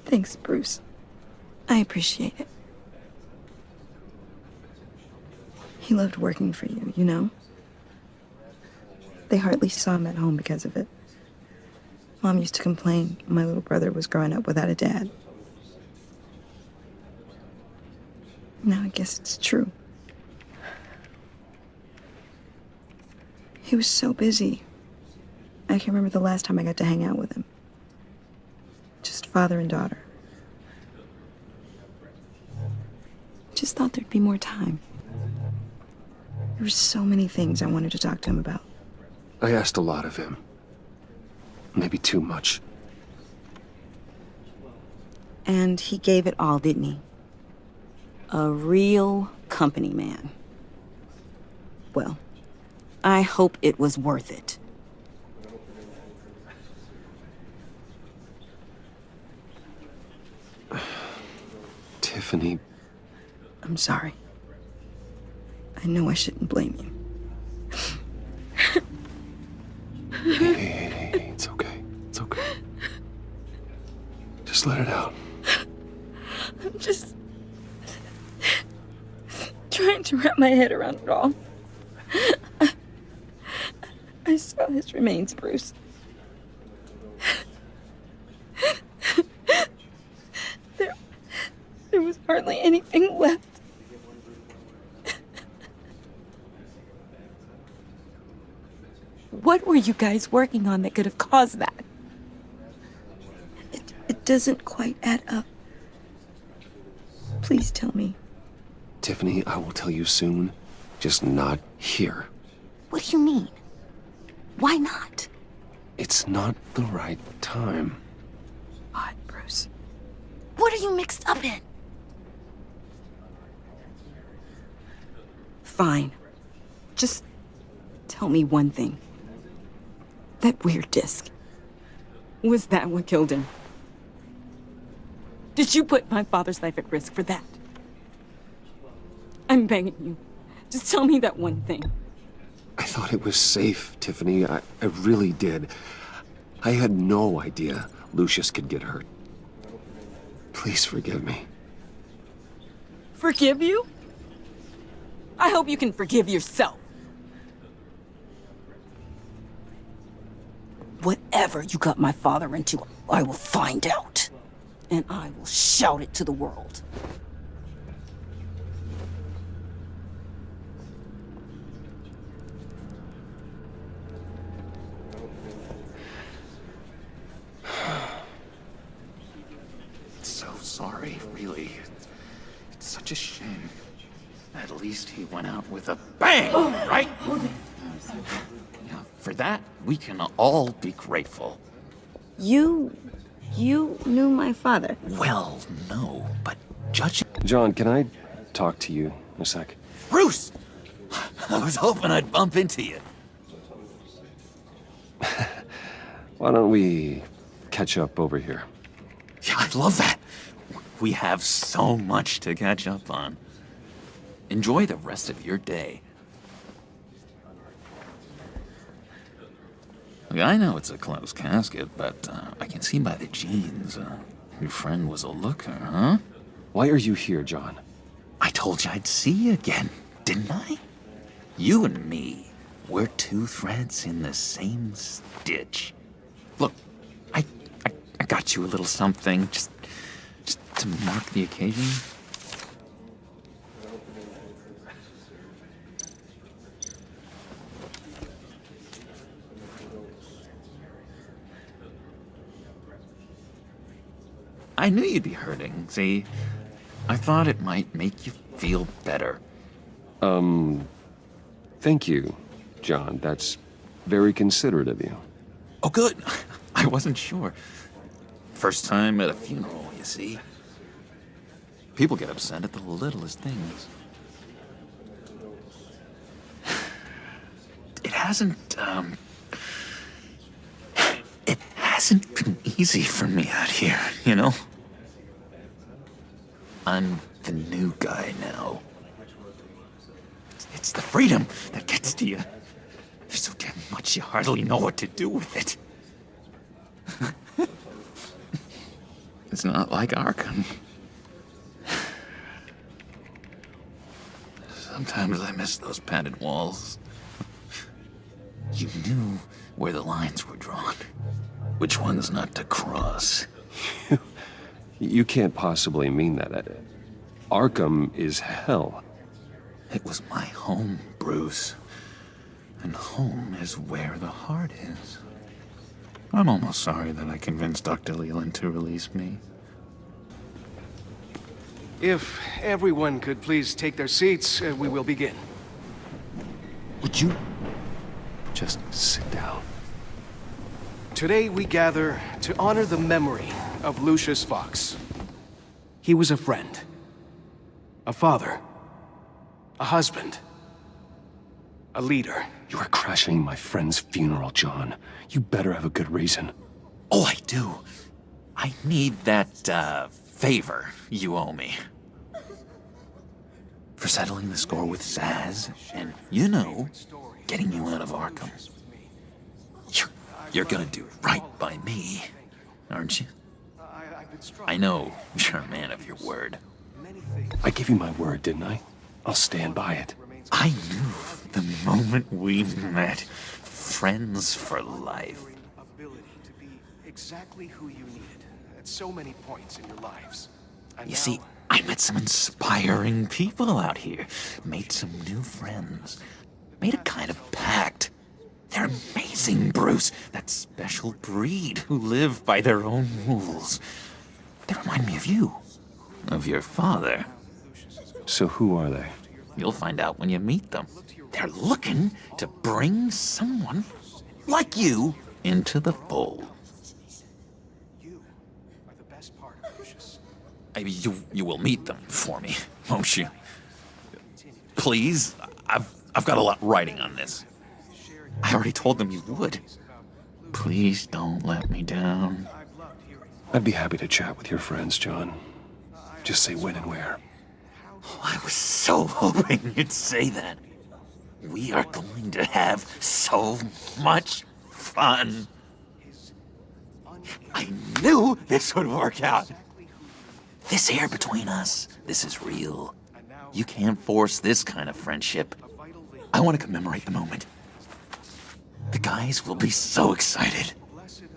Thanks, Bruce. I appreciate it. He loved working for you, you know? They hardly saw him at home because of it. Mom used to complain my little brother was growing up without a dad. Now I guess it's true. He was so busy. I can remember the last time I got to hang out with him. Just father and daughter. Just thought there'd be more time. There were so many things I wanted to talk to him about. I asked a lot of him. Maybe too much. And he gave it all, didn't he? A real company man. Well, I hope it was worth it. Tiffany. I'm sorry. I know I shouldn't blame you. Hey, it's okay. It's okay. Just let it out. I'm just trying to wrap my head around it all. I saw his remains, Bruce. There was hardly anything left. What were you guys working on that could have caused that? It doesn't quite add up. Please tell me. Tiffany, I will tell you soon. Just not here. What do you mean? Why not? It's not the right time. Odd, Bruce. What are you mixed up in? Fine. Just tell me one thing. That weird disc. Was that what killed him? Did you put my father's life at risk for that? I'm begging you. Just tell me that one thing. I thought it was safe, Tiffany. I really did. I had no idea Lucius could get hurt. Please forgive me. Forgive you? I hope you can forgive yourself. Whatever you got my father into, I will find out. And I will shout it to the world. So sorry, really. It's such a shame. At least he went out with a bang, right? Yeah, for that, we can all be grateful. You knew my father? Well, no, but judging... John, can I talk to you a sec? Bruce! I was hoping I'd bump into you. Why don't we catch up over here? Yeah, I'd love that. We have so much to catch up on. Enjoy the rest of your day. Look, I know it's a closed casket, but I can see by the jeans, your friend was a looker, huh? Why are you here, John? I told you I'd see you again, didn't I? You and me, we're two threads in the same stitch. Look, I got you a little something, just to mark the occasion. I knew you'd be hurting, see? I thought it might make you feel better. Thank you, John. That's very considerate of you. Oh, good. I wasn't sure. First time at a funeral, you see? People get upset at the littlest things. It hasn't been easy for me out here, you know? I'm the new guy now. It's the freedom that gets to you. There's so damn much you hardly know what to do with it. It's not like Arkham. Sometimes I miss those padded walls. You knew where the lines were drawn. Which ones not to cross. You can't possibly mean that. Arkham is hell. It was my home, Bruce. And home is where the heart is. I'm almost sorry that I convinced Dr. Leland to release me. If everyone could please take their seats, we will begin. Would you just sit down? Today we gather to honor the memory of Lucius Fox. He was a friend, a father, a husband, a leader. You are crashing my friend's funeral, John. You better have a good reason. Oh, I do. I need that, favor you owe me. For settling the score with Zaz, and, you know, getting you out of Arkham. You're gonna do right by me, aren't you? I know you're a man of your word. I gave you my word, didn't I? I'll stand by it. I knew the moment we met. Friends for life. Ability to be exactly who you needed at so many points in your lives. And You see, I met some inspiring people out here. Made some new friends. Made a kind of pact. They're amazing, Bruce. That special breed who live by their own rules. They remind me of you. Of your father. So who are they? You'll find out when you meet them. They're looking to bring someone like you into the fold. You will meet them for me, won't you? Please, I've got a lot writing on this. I already told them you would. Please don't let me down. I'd be happy to chat with your friends, John. Just say when and where. Oh, I was so hoping you'd say that. We are going to have so much fun. I knew this would work out. This here between us, this is real. You can't force this kind of friendship. I want to commemorate the moment. The guys will be so excited.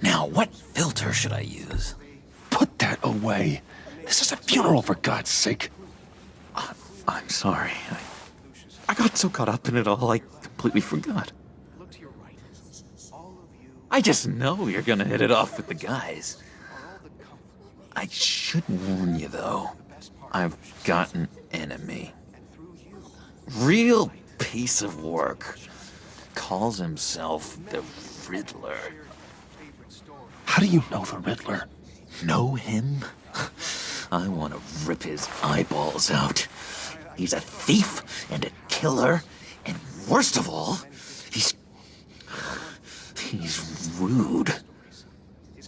Now, what filter should I use? Put that away. This is a funeral, for God's sake. I'm sorry. I got so caught up in it all, I completely forgot. I just know you're gonna hit it off with the guys. I should warn you, though. I've got an enemy. Real piece of work. Calls himself the Riddler. How do you know the Riddler? Know him? I want to rip his eyeballs out. He's a thief and a killer, and worst of all, he's rude.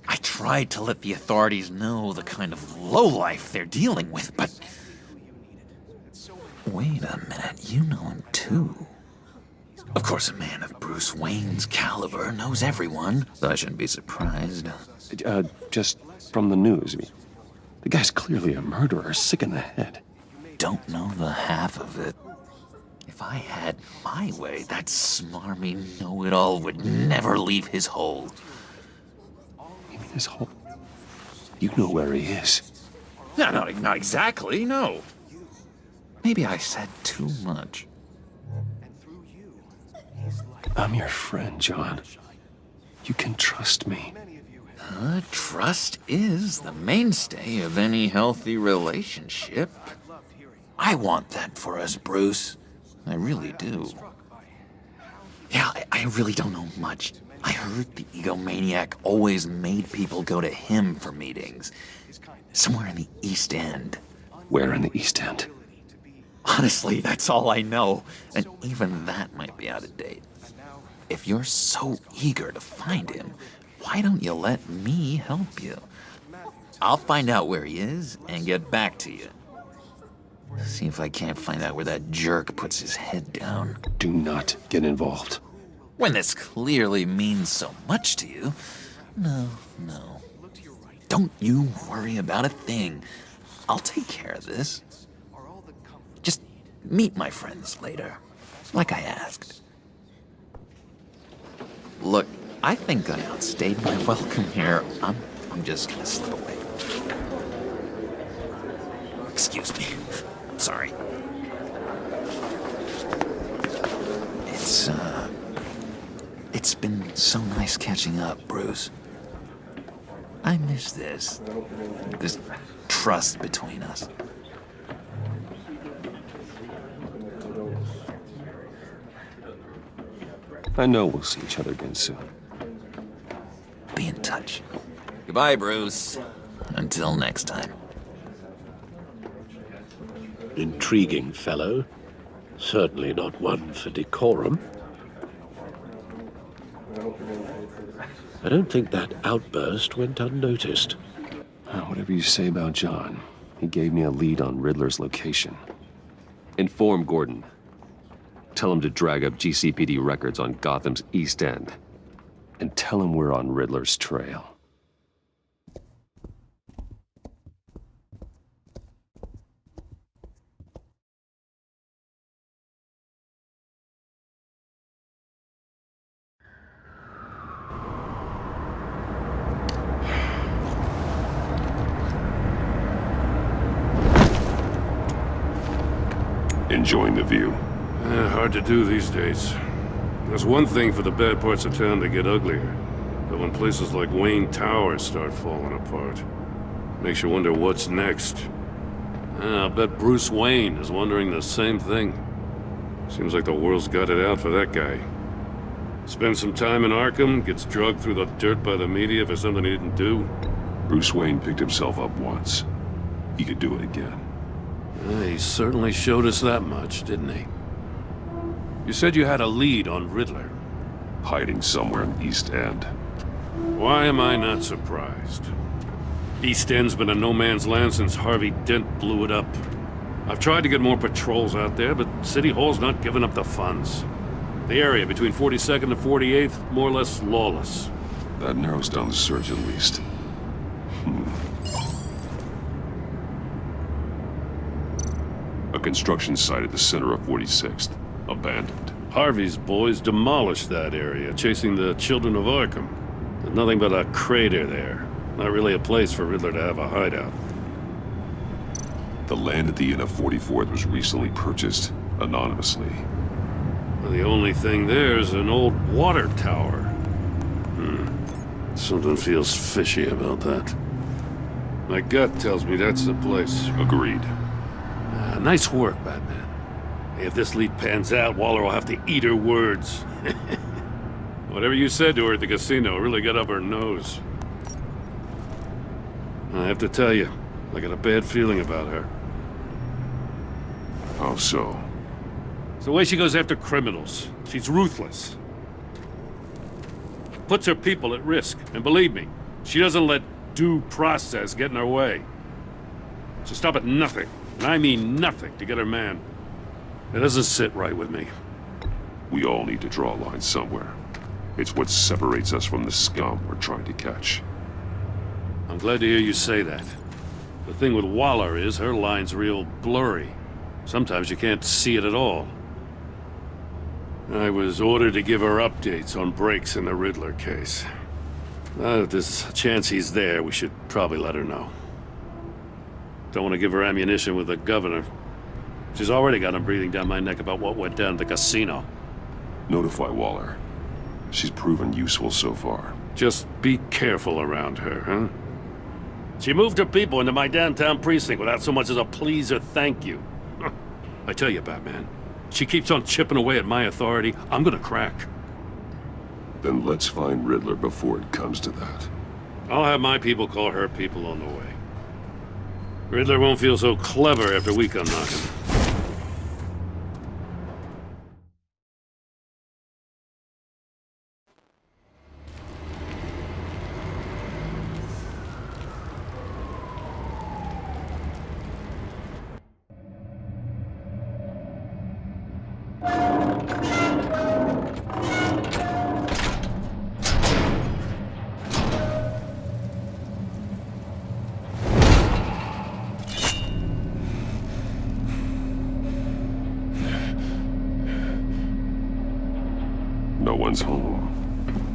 I tried to let the authorities know the kind of lowlife they're dealing with, but... Wait a minute, you know him too. Of course, a man of Bruce Wayne's caliber knows everyone, so I shouldn't be surprised. Just from the news. The guy's clearly a murderer, sick in the head. Don't know the half of it. If I had my way, that smarmy know-it-all would never leave his hole. You mean his hole? You know where he is. No, not exactly, no. Maybe I said too much. I'm your friend, John. You can trust me. Trust is the mainstay of any healthy relationship. I want that for us, Bruce. I really do. Yeah, I really don't know much. I heard the egomaniac always made people go to him for meetings. Somewhere in the East End. Where in the East End? Honestly, that's all I know. And even that might be out of date. If you're so eager to find him, why don't you let me help you? I'll find out where he is and get back to you. See if I can't find out where that jerk puts his head down. Do not get involved. When this clearly means so much to you. No. Don't you worry about a thing. I'll take care of this. Just meet my friends later, like I asked. Look, I think I outstayed my welcome here. I'm just gonna slip away. Excuse me. I'm sorry. It's been so nice catching up, Bruce. I miss this trust between us. I know we'll see each other again soon. Be in touch. Goodbye, Bruce. Until next time. Intriguing fellow. Certainly not one for decorum. I don't think that outburst went unnoticed. Whatever you say about John, he gave me a lead on Riddler's location. Inform Gordon. Tell him to drag up GCPD records on Gotham's East End. And tell him we're on Riddler's trail. Enjoying the view. Hard to do these days. There's one thing for the bad parts of town to get uglier, but when places like Wayne Towers start falling apart, makes you wonder what's next. I'll bet Bruce Wayne is wondering the same thing. Seems like the world's got it out for that guy. Spends some time in Arkham, gets drugged through the dirt by the media for something he didn't do. Bruce Wayne picked himself up once. He could do it again. He certainly showed us that much, didn't he? You said you had a lead on Riddler. Hiding somewhere in East End. Why am I not surprised? East End's been a no-man's land since Harvey Dent blew it up. I've tried to get more patrols out there, but City Hall's not giving up the funds. The area between 42nd and 48th, more or less lawless. That narrows down the search at least. A construction site at the center of 46th. Abandoned. Harvey's boys demolished that area, chasing the children of Arkham. There's nothing but a crater there. Not really a place for Riddler to have a hideout. The land at the end of 44th was recently purchased anonymously. Well, the only thing there is an old water tower. Something feels fishy about that. My gut tells me that's the place. Agreed. Nice work, Batman. If this lead pans out, Waller will have to eat her words. Whatever you said to her at the casino really got up her nose. I have to tell you, I got a bad feeling about her. How so? It's the way she goes after criminals. She's ruthless. Puts her people at risk. And believe me, she doesn't let due process get in her way. She'll stop at nothing, and I mean nothing, to get her man. It doesn't sit right with me. We all need to draw a line somewhere. It's what separates us from the scum we're trying to catch. I'm glad to hear you say that. The thing with Waller is her line's real blurry. Sometimes you can't see it at all. I was ordered to give her updates on breaks in the Riddler case. If there's a chance he's there, we should probably let her know. Don't want to give her ammunition with the governor. She's already got him breathing down my neck about what went down at the casino. Notify Waller. She's proven useful so far. Just be careful around her, huh? She moved her people into my downtown precinct without so much as a please or thank you. I tell you, Batman, she keeps on chipping away at my authority, I'm gonna crack. Then let's find Riddler before it comes to that. I'll have my people call her people on the way. Riddler won't feel so clever after we come knocking.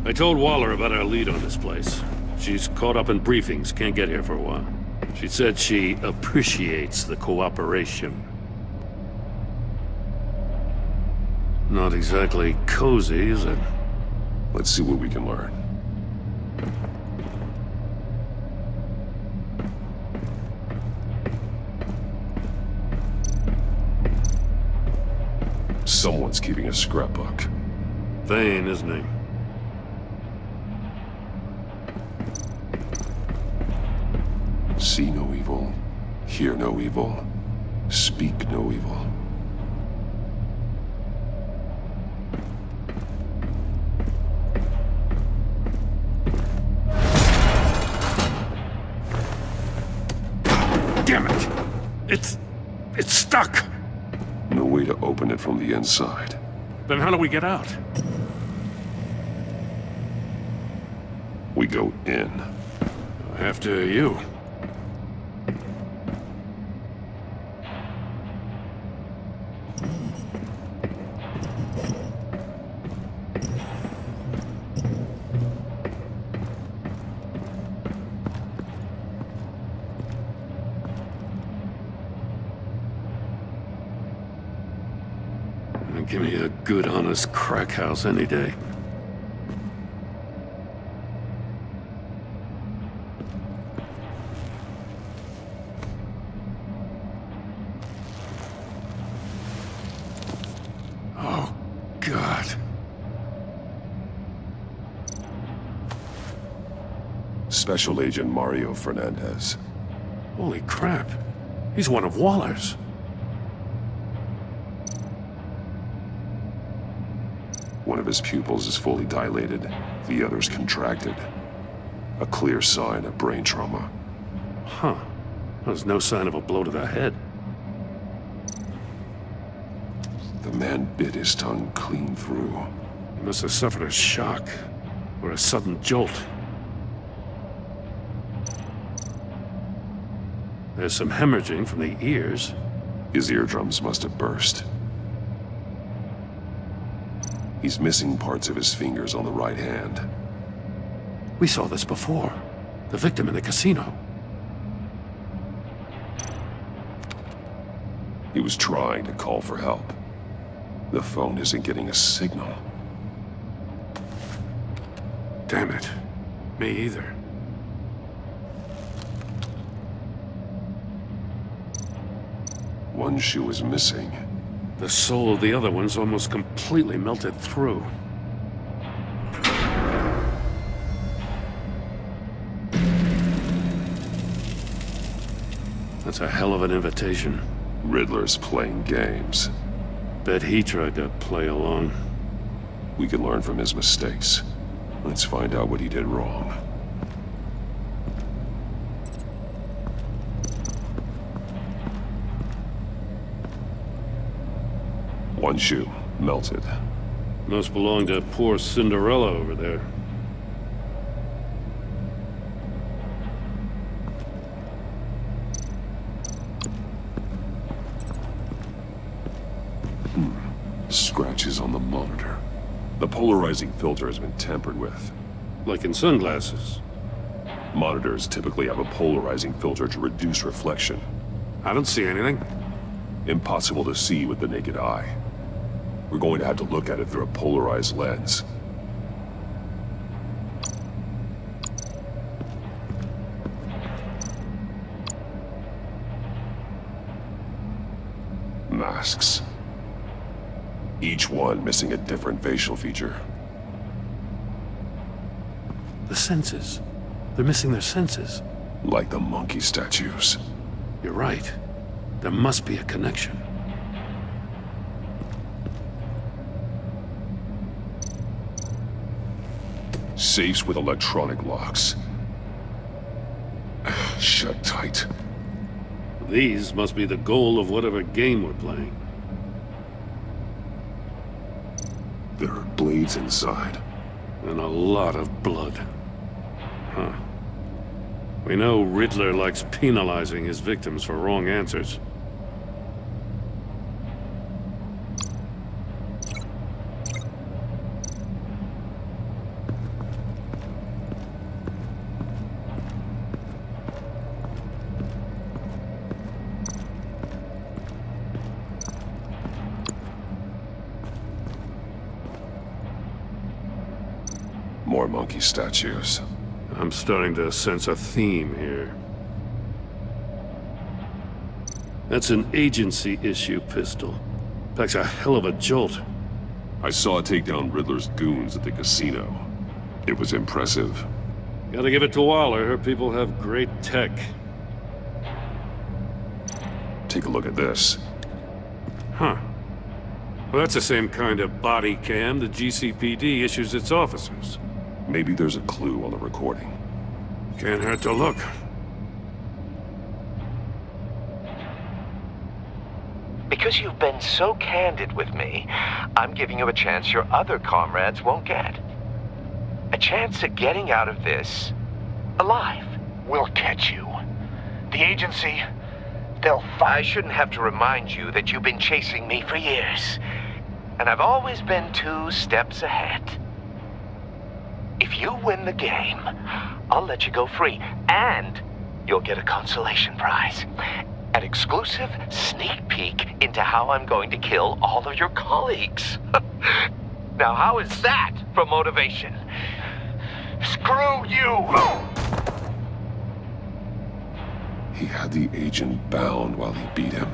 I told Waller about our lead on this place. She's caught up in briefings, can't get here for a while. She said she appreciates the cooperation. Not exactly cozy, is it? Let's see what we can learn. Someone's keeping a scrapbook. Vain, isn't he? See no evil, hear no evil, speak no evil. Damn it! It's stuck! No way to open it from the inside. Then how do we get out? We go in. After you. Give me a good, honest crack house any day. Oh, God. Special Agent Mario Fernandez. Holy crap. He's one of Waller's. One of his pupils is fully dilated, the other's contracted. A clear sign of brain trauma. Huh. There's no sign of a blow to the head. The man bit his tongue clean through. He must have suffered a shock, or a sudden jolt. There's some hemorrhaging from the ears. His eardrums must have burst. He's missing parts of his fingers on the right hand. We saw this before. The victim in the casino. He was trying to call for help. The phone isn't getting a signal. Damn it. Me either. One shoe is missing. The sole of the other one's almost completely melted through. That's a hell of an invitation. Riddler's playing games. Bet he tried to play along. We can learn from his mistakes. Let's find out what he did wrong. One shoe, melted. Must belong to poor Cinderella over there. Scratches on the monitor. The polarizing filter has been tampered with. Like in sunglasses. Monitors typically have a polarizing filter to reduce reflection. I don't see anything. Impossible to see with the naked eye. We're going to have to look at it through a polarized lens. Masks. Each one missing a different facial feature. The senses. They're missing their senses. Like the monkey statues. You're right. There must be a connection. Safes with electronic locks. Shut tight. These must be the goal of whatever game we're playing. There are blades inside. And a lot of blood. Huh. We know Riddler likes penalizing his victims for wrong answers. More monkey statues. I'm starting to sense a theme here. That's an agency issue pistol. Packs a hell of a jolt. I saw it take down Riddler's goons at the casino. It was impressive. Gotta give it to Waller. Her people have great tech. Take a look at this. Huh. Well, that's the same kind of body cam the GCPD issues its officers. Maybe there's a clue on the recording. Can't hurt to look. Because you've been so candid with me, I'm giving you a chance your other comrades won't get. A chance at getting out of this alive. We'll catch you. The agency, they'll I shouldn't have to remind you that you've been chasing me for years. And I've always been 2 steps ahead. If you win the game, I'll let you go free, and you'll get a consolation prize. An exclusive sneak peek into how I'm going to kill all of your colleagues. Now, how is that for motivation? Screw you! He had the agent bound while he beat him.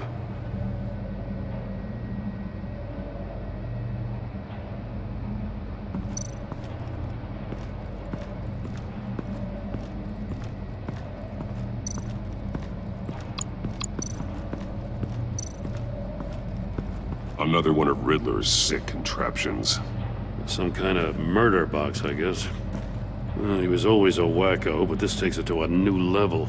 Another one of Riddler's sick contraptions. Some kind of murder box, I guess. Well, he was always a wacko, but this takes it to a new level.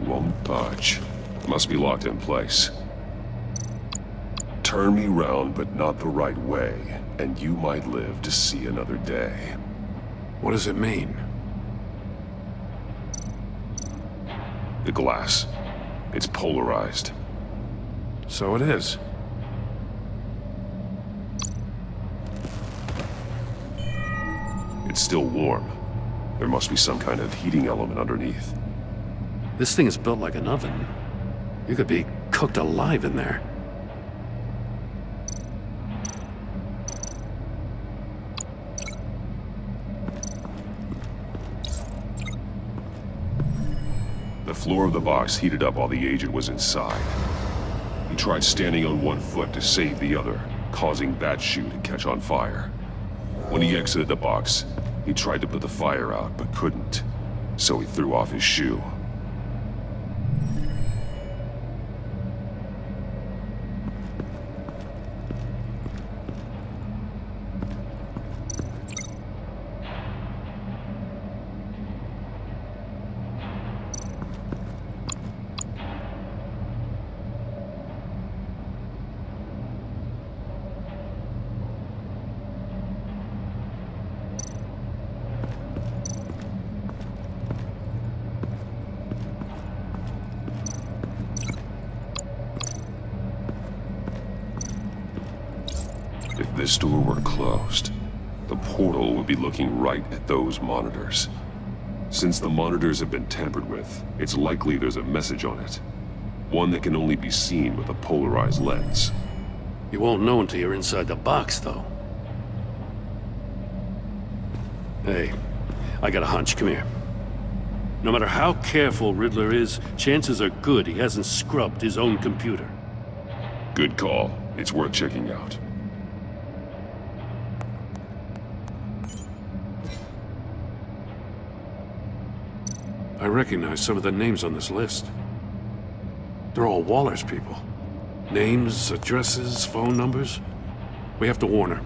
Won't budge. Must be locked in place. Turn me round, but not the right way, and you might live to see another day. What does it mean? The glass. It's polarized. So it is. It's still warm. There must be some kind of heating element underneath. This thing is built like an oven. You could be cooked alive in there. The floor of the box heated up while the agent was inside. He tried standing on one foot to save the other, causing that shoe to catch on fire. When he exited the box, he tried to put the fire out, but couldn't. So he threw off his shoe. If this door were closed, the portal would be looking right at those monitors. Since the monitors have been tampered with, it's likely there's a message on it. One that can only be seen with a polarized lens. You won't know until you're inside the box, though. Hey, I got a hunch. Come here. No matter how careful Riddler is, chances are good he hasn't scrubbed his own computer. Good call. It's worth checking out. I recognize some of the names on this list. They're all Waller's people. Names, addresses, phone numbers. We have to warn her.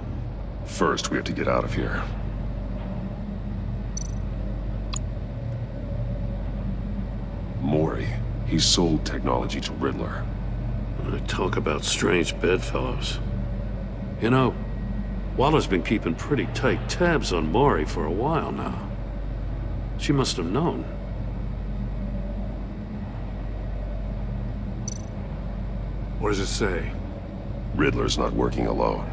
First, we have to get out of here. Mori. He sold technology to Riddler. Talk about strange bedfellows. You know, Waller's been keeping pretty tight tabs on Mori for a while now. She must have known. What does it say? Riddler's not working alone.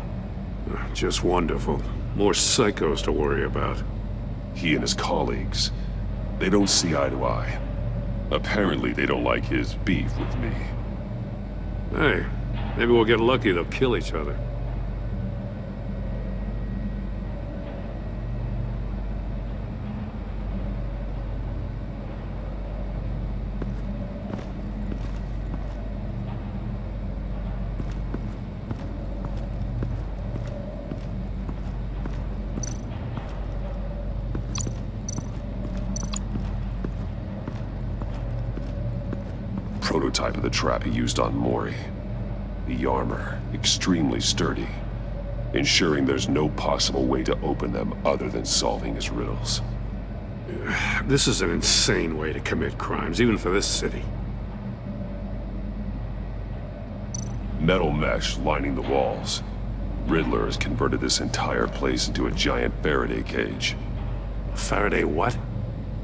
Just wonderful. More psychos to worry about. He and his colleagues, they don't see eye to eye. Apparently they don't like his beef with me. Hey, maybe we'll get lucky they'll kill each other. prototype of the trap he used on Mori. The armor, extremely sturdy, ensuring there's no possible way to open them other than solving his riddles. This is an insane way to commit crimes, even for this city. Metal mesh lining the walls. Riddler has converted this entire place into a giant Faraday cage. Faraday what?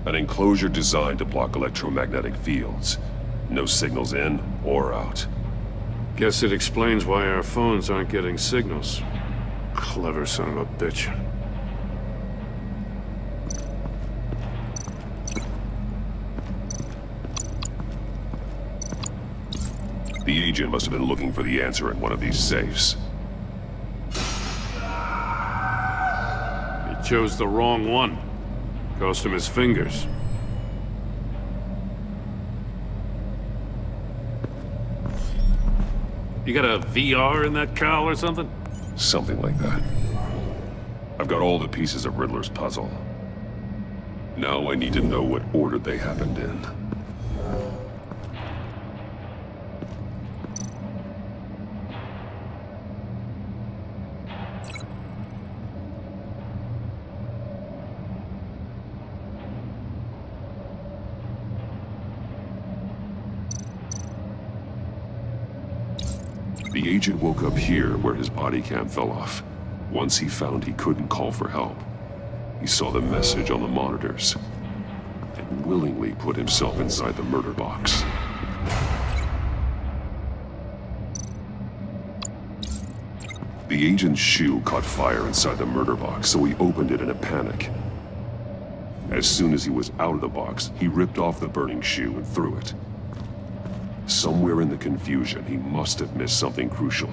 An enclosure designed to block electromagnetic fields. No signals in or out. Guess it explains why our phones aren't getting signals. Clever son of a bitch. The agent must have been looking for the answer in one of these safes. He chose the wrong one. Cost him his fingers. You got a VR in that cowl or something? Something like that. I've got all the pieces of Riddler's puzzle. Now I need to know what order they happened in. The agent woke up here where his body cam fell off. Once he found he couldn't call for help, he saw the message on the monitors and willingly put himself inside the murder box. The agent's shoe caught fire inside the murder box, so he opened it in a panic. As soon as he was out of the box, he ripped off the burning shoe and threw it. Somewhere in the confusion, he must have missed something crucial.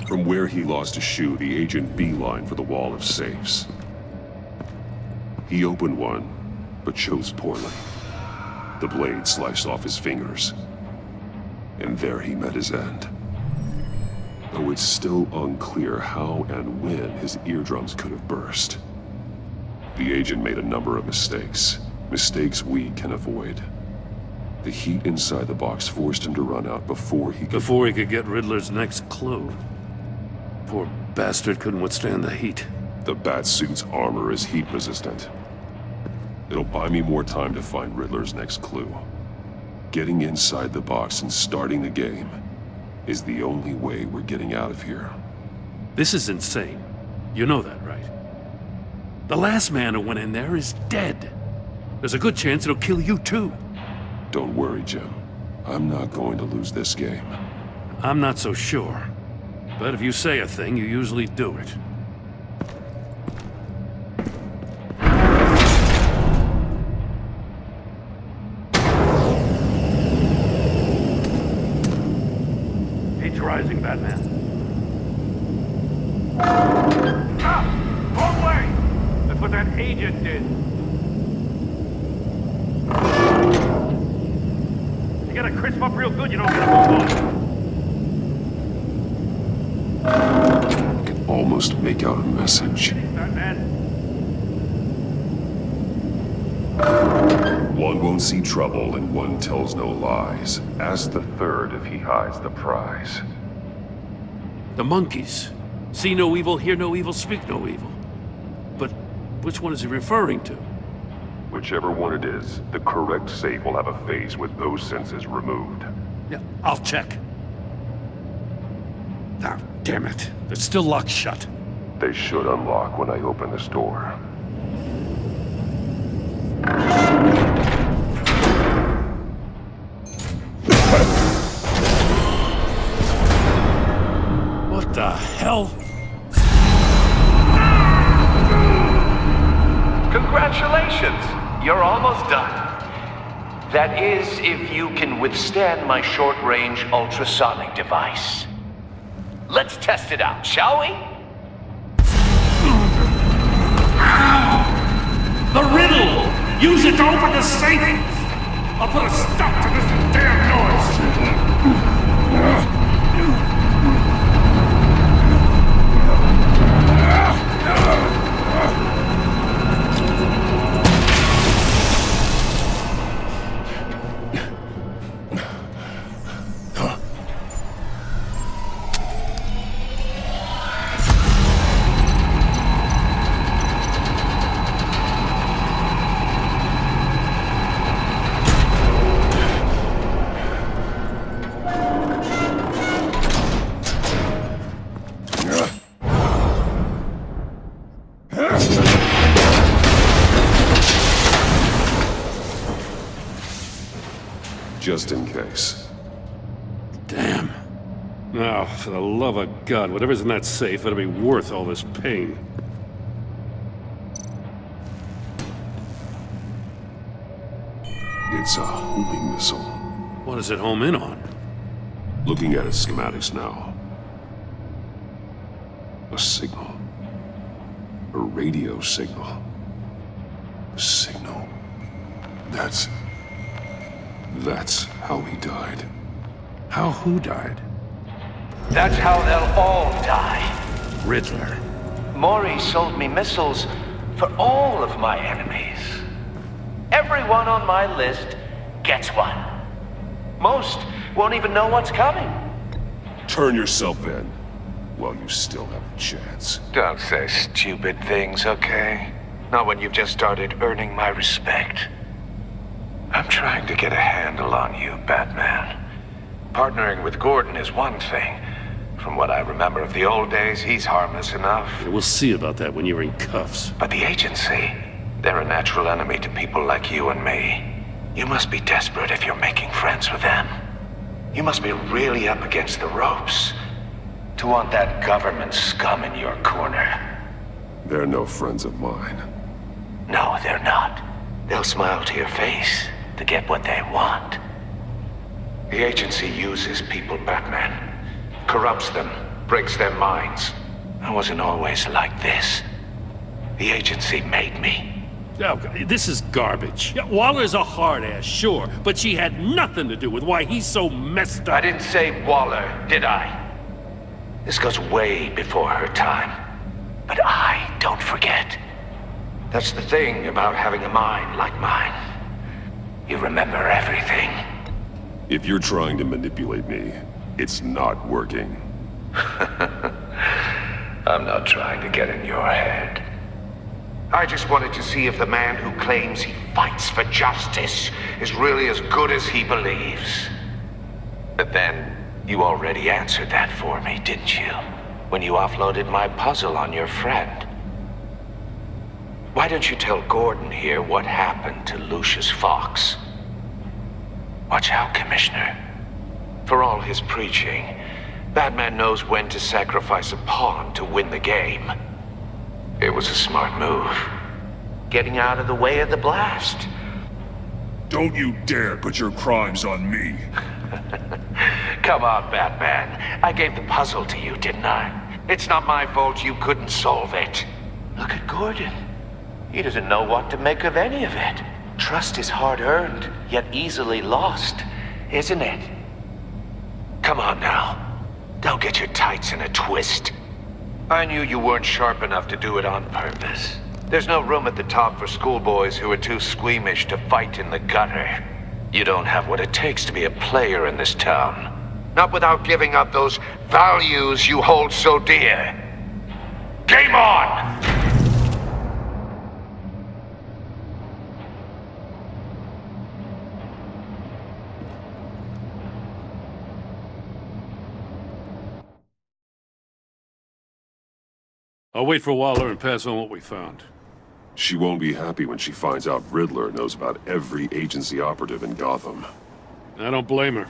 From where he lost a shoe, the agent beelined for the wall of safes. He opened one, but chose poorly. The blade sliced off his fingers. And there he met his end. Though it's still unclear how and when his eardrums could have burst. The agent made a number of mistakes. Mistakes we can avoid. The heat inside the box forced him to run out before he could get Riddler's next clue. Poor bastard couldn't withstand the heat. The Batsuit's armor is heat resistant. It'll buy me more time to find Riddler's next clue. Getting inside the box and starting the game is the only way we're getting out of here. This is insane. You know that, right? The last man who went in there is dead. There's a good chance it'll kill you too. Don't worry, Jim. I'm not going to lose this game. I'm not so sure. But if you say a thing, you usually do it. Heat's rising, Batman. Wrong way! That's what that agent did. You gotta crisp up real good, you don't gotta move on. I can almost make out a message. One won't see trouble and one tells no lies. Ask the third if he hides the prize. The monkeys. See no evil, hear no evil, speak no evil. But which one is he referring to? Whichever one it is, the correct safe will have a phase with those senses removed. Yeah, I'll check. Ah, damn it. They're still locked shut. They should unlock when I open this door. What the hell? Congratulations! You're almost done. That is, if you can withstand my short-range ultrasonic device. Let's test it out, shall we? The riddle! Use it to open the safe! I'll put a stop to this damn noise! just in case. Damn. Now, for the love of God, whatever's in that safe better be worth all this pain. It's a homing missile. What does it home in on? Looking at its schematics now. A signal. A radio signal. A signal. That's how he died. How who died? That's how they'll all die. Riddler. Maury sold me missiles for all of my enemies. Everyone on my list gets one. Most won't even know what's coming. Turn yourself in while you still have a chance. Don't say stupid things, okay? Not when you've just started earning my respect. I'm trying to get a handle on you, Batman. Partnering with Gordon is one thing. From what I remember of the old days, he's harmless enough. Yeah, we'll see about that when you're in cuffs. But the agency, they're a natural enemy to people like you and me. You must be desperate if you're making friends with them. You must be really up against the ropes to want that government scum in your corner. They're no friends of mine. No, they're not. They'll smile to your face to get what they want. The agency uses people, Batman. Corrupts them, breaks their minds. I wasn't always like this. The agency made me. Oh, this is garbage. Yeah, Waller's a hard-ass, sure, but she had nothing to do with why he's so messed up. I didn't say Waller, did I? This goes way before her time. But I don't forget. That's the thing about having a mind like mine. You remember everything. If you're trying to manipulate me, it's not working. I'm not trying to get in your head. I just wanted to see if the man who claims he fights for justice is really as good as he believes. But then, you already answered that for me, didn't you? When you offloaded my puzzle on your friend. Why don't you tell Gordon here what happened to Lucius Fox? Watch out, Commissioner. For all his preaching, Batman knows when to sacrifice a pawn to win the game. It was a smart move. Getting out of the way of the blast. Don't you dare put your crimes on me. Come on, Batman. I gave the puzzle to you, didn't I? It's not my fault you couldn't solve it. Look at Gordon. He doesn't know what to make of any of it. Trust is hard-earned, yet easily lost, isn't it? Come on now. Don't get your tights in a twist. I knew you weren't sharp enough to do it on purpose. There's no room at the top for schoolboys who are too squeamish to fight in the gutter. You don't have what it takes to be a player in this town. Not without giving up those values you hold so dear. Game on! I'll wait for Waller and pass on what we found. She won't be happy when she finds out Riddler knows about every agency operative in Gotham. I don't blame her.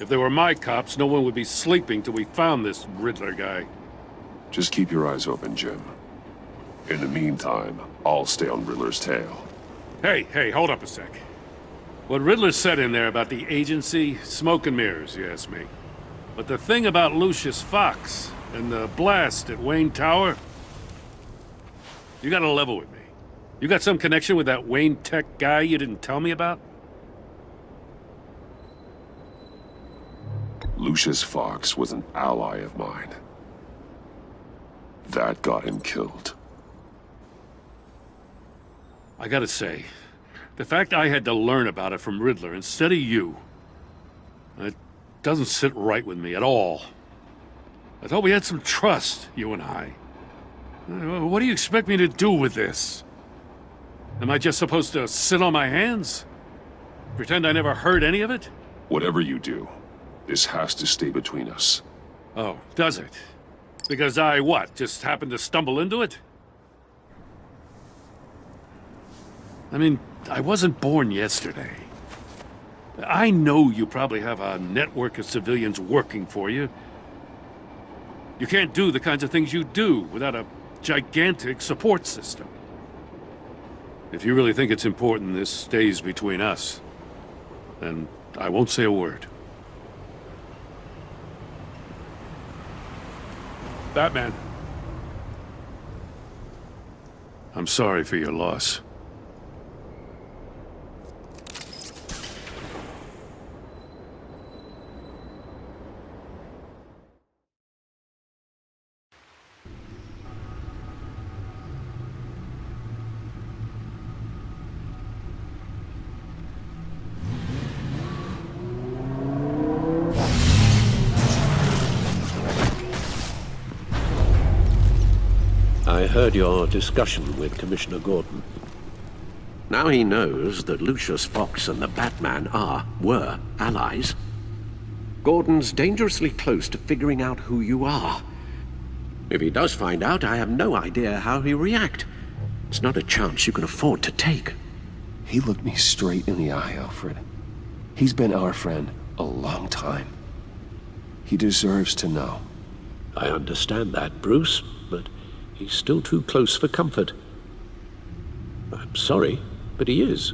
If they were my cops, no one would be sleeping till we found this Riddler guy. Just keep your eyes open, Jim. In the meantime, I'll stay on Riddler's tail. Hey, hold up a sec. What Riddler said in there about the agency, smoke and mirrors, you ask me. But the thing about Lucius Fox and the blast at Wayne Tower, you gotta level with me. You got some connection with that Wayne Tech guy you didn't tell me about? Lucius Fox was an ally of mine. That got him killed. I gotta say, the fact I had to learn about it from Riddler instead of you, it doesn't sit right with me at all. I thought we had some trust, you and I. What do you expect me to do with this? Am I just supposed to sit on my hands? Pretend I never heard any of it? Whatever you do, this has to stay between us. Oh, does it? Because I, what, just happened to stumble into it? I mean, I wasn't born yesterday. I know you probably have a network of civilians working for you. You can't do the kinds of things you do without a gigantic support system. If you really think it's important this stays between us, then I won't say a word. Batman. I'm sorry for your loss. I heard your discussion with Commissioner Gordon. Now he knows that Lucius Fox and the Batman were allies. Gordon's dangerously close to figuring out who you are. If he does find out, I have no idea how he'll react. It's not a chance you can afford to take. He looked me straight in the eye, Alfred. He's been our friend a long time. He deserves to know. I understand that, Bruce, but he's still too close for comfort. I'm sorry, but he is.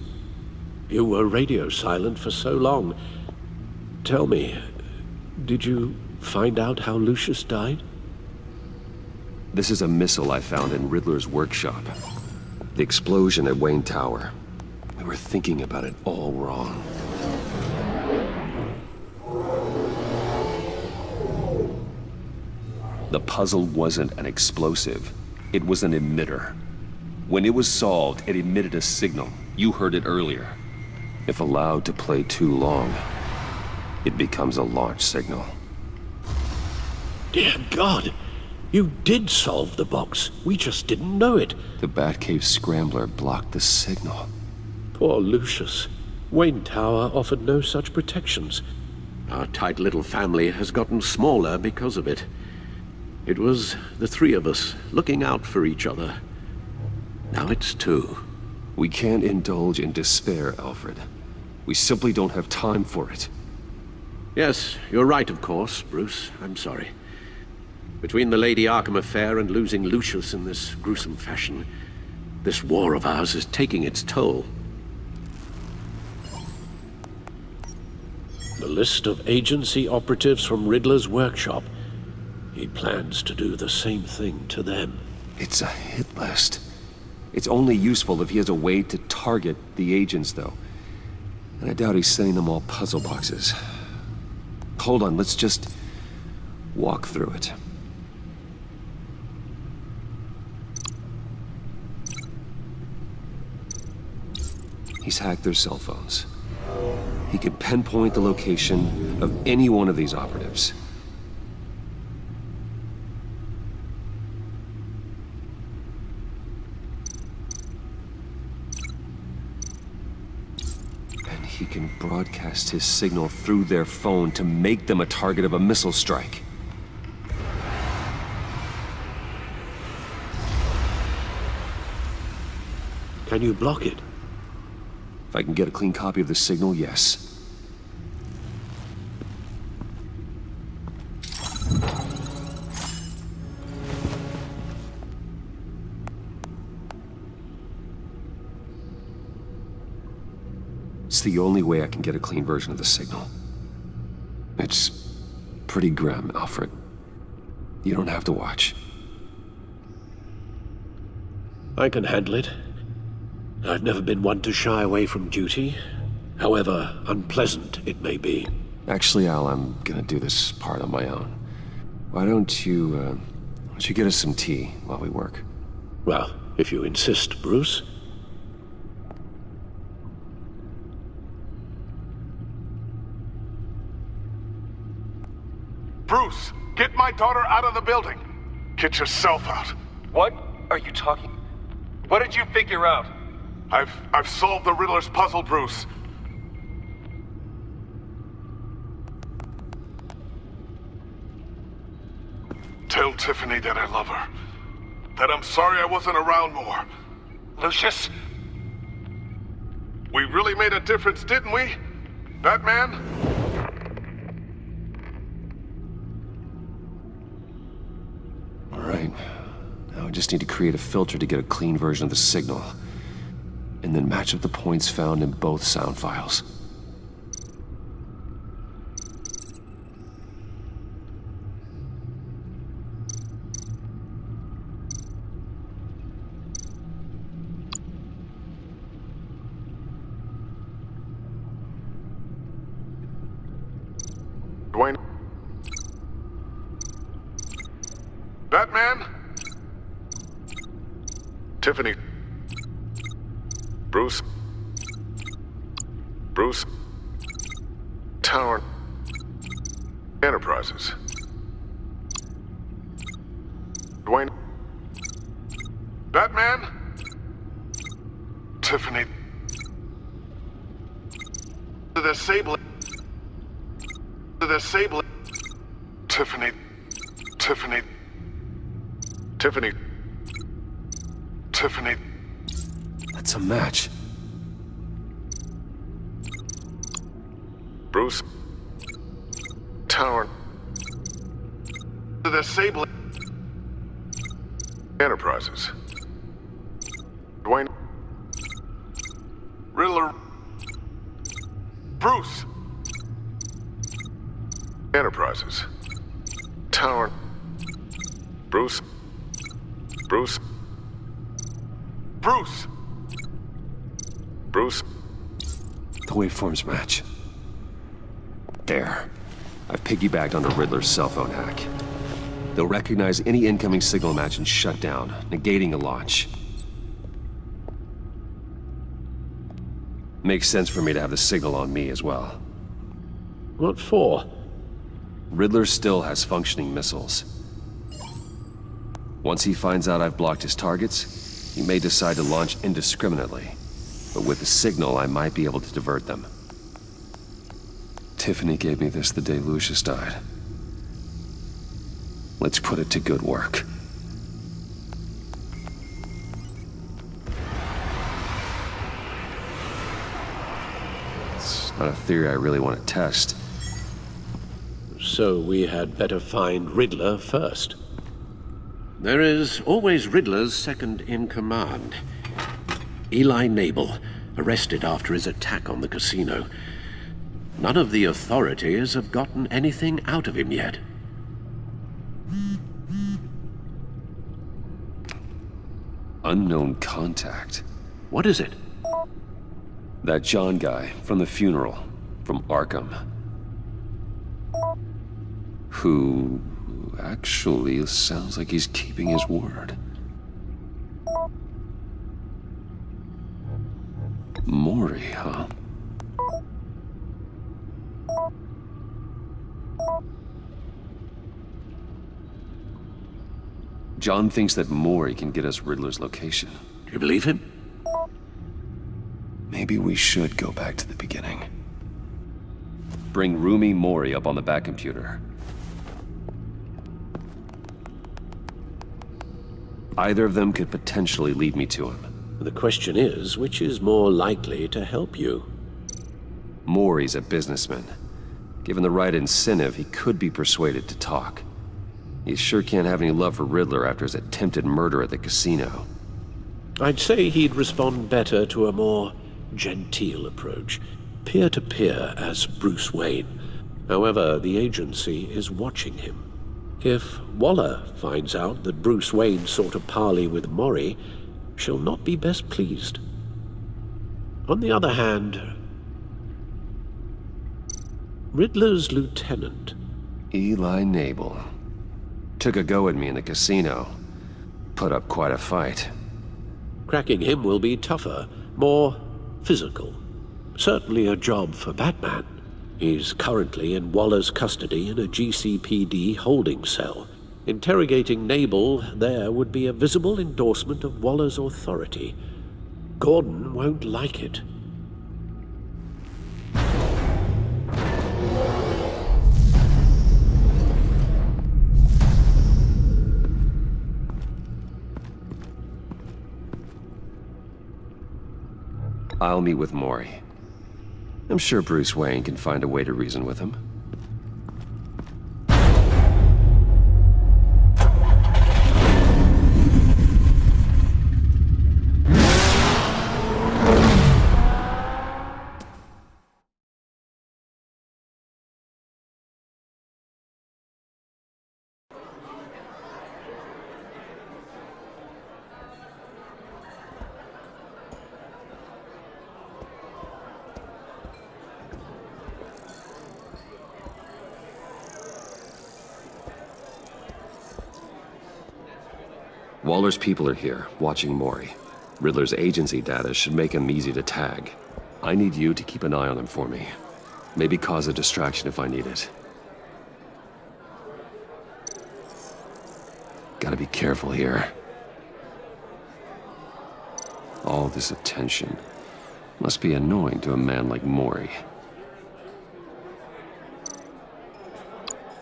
You were radio silent for so long. Tell me, did you find out how Lucius died? This is a missile I found in Riddler's workshop. The explosion at Wayne Tower. We were thinking about it all wrong. The puzzle wasn't an explosive. It was an emitter. When it was solved, it emitted a signal. You heard it earlier. If allowed to play too long, it becomes a launch signal. Dear God! You did solve the box. We just didn't know it. The Batcave scrambler blocked the signal. Poor Lucius. Wayne Tower offered no such protections. Our tight little family has gotten smaller because of it. It was the three of us looking out for each other. Now it's two. We can't indulge in despair, Alfred. We simply don't have time for it. Yes, you're right, of course, Bruce. I'm sorry. Between the Lady Arkham affair and losing Lucius in this gruesome fashion, this war of ours is taking its toll. The list of agency operatives from Riddler's workshop. He plans to do the same thing to them. It's a hit list. It's only useful if he has a way to target the agents, though. And I doubt he's sending them all puzzle boxes. Hold on, let's just walk through it. He's hacked their cell phones. He could pinpoint the location of any one of these operatives. And he can broadcast his signal through their phone to make them a target of a missile strike. Can you block it? If I can get a clean copy of the signal, yes. It's the only way I can get a clean version of the signal. It's pretty grim, Alfred. You don't have to watch. I can handle it. I've never been one to shy away from duty, however unpleasant it may be. Actually, Al, I'm gonna do this part on my own. Why don't you get us some tea while we work? Well, if you insist, Bruce. Bruce, get my daughter out of the building. Get yourself out. What are you talking? What did you figure out? I've solved the Riddler's puzzle, Bruce. Tell Tiffany that I love her. That I'm sorry I wasn't around more. Lucius? We really made a difference, didn't we? Batman? All right. Now I just need to create a filter to get a clean version of the signal, and then match up the points found in both sound files. Dwayne? Batman? Tiffany? Bruce? Bruce? Tower? Enterprises? Dwayne? Batman? Tiffany? The disabling? The disabling? Tiffany? Tiffany? Tiffany? Tiffany? That's a match. Bruce? Tower? The disabling? Enterprises? Dwayne? Riddler? Bruce? Enterprises? Tower? Bruce? Bruce? Bruce? Bruce? The waveforms match. There. I've piggybacked onto Riddler's cell phone hack. They'll recognize any incoming signal match and shut down, negating a launch. Makes sense for me to have the signal on me as well. What for? Riddler still has functioning missiles. Once he finds out I've blocked his targets, he may decide to launch indiscriminately. But with the signal, I might be able to divert them. Tiffany gave me this the day Lucius died. Let's put it to good work. It's not a theory I really want to test. So we had better find Riddler first. There is always Riddler's second in command. Eli Nabel, arrested after his attack on the casino. None of the authorities have gotten anything out of him yet. Unknown contact. What is it? That John guy from the funeral, from Arkham. Who actually sounds like he's keeping his word. Mori, huh? John thinks that Mori can get us Riddler's location. Do you believe him? Maybe we should go back to the beginning. Bring Rumi Mori up on the back computer. Either of them could potentially lead me to him. The question is, which is more likely to help you? Mori's a businessman. Given the right incentive, he could be persuaded to talk. He sure can't have any love for Riddler after his attempted murder at the casino. I'd say he'd respond better to a more genteel approach, peer-to-peer as Bruce Wayne. However, the agency is watching him. If Waller finds out that Bruce Wayne sought a parley with Mori, she'll not be best pleased. On the other hand, Riddler's lieutenant, Eli Nabel, took a go at me in the casino. Put up quite a fight. Cracking him will be tougher, more physical. Certainly a job for Batman. He's currently in Waller's custody in a GCPD holding cell. Interrogating Nabel there would be a visible endorsement of Waller's authority. Gordon won't like it. I'll meet with Mori. I'm sure Bruce Wayne can find a way to reason with him. Waller's people are here, watching Mori. Riddler's agency data should make him easy to tag. I need you to keep an eye on him for me. Maybe cause a distraction if I need it. Gotta be careful here. All this attention must be annoying to a man like Mori.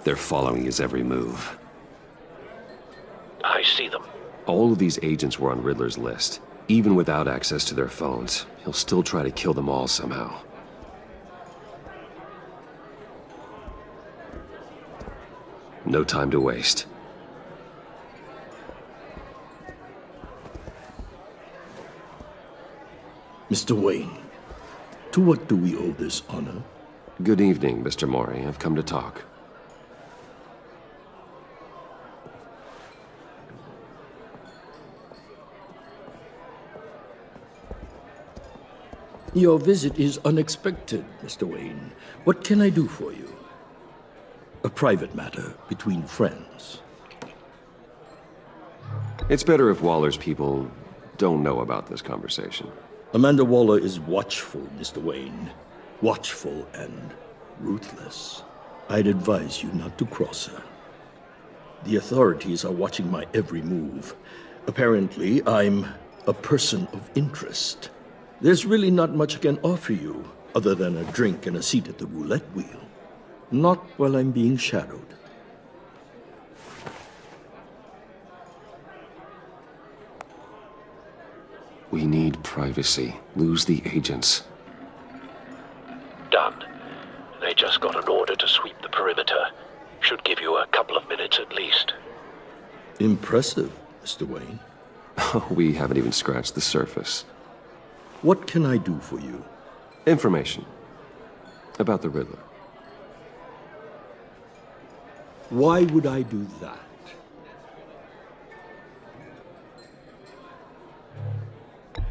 They're following his every move. I see them. All of these agents were on Riddler's list. Even without access to their phones, he'll still try to kill them all somehow. No time to waste. Mr. Wayne, to what do we owe this honor? Good evening, Mr. Mori. I've come to talk. Your visit is unexpected, Mr. Wayne. What can I do for you? A private matter between friends. It's better if Waller's people don't know about this conversation. Amanda Waller is watchful, Mr. Wayne. Watchful and ruthless. I'd advise you not to cross her. The authorities are watching my every move. Apparently, I'm a person of interest. There's really not much I can offer you, other than a drink and a seat at the roulette wheel. Not while I'm being shadowed. We need privacy. Lose the agents. Done. They just got an order to sweep the perimeter. Should give you a couple of minutes at least. Impressive, Mr. Wayne. We haven't even scratched the surface. What can I do for you? Information. About the Riddler. Why would I do that?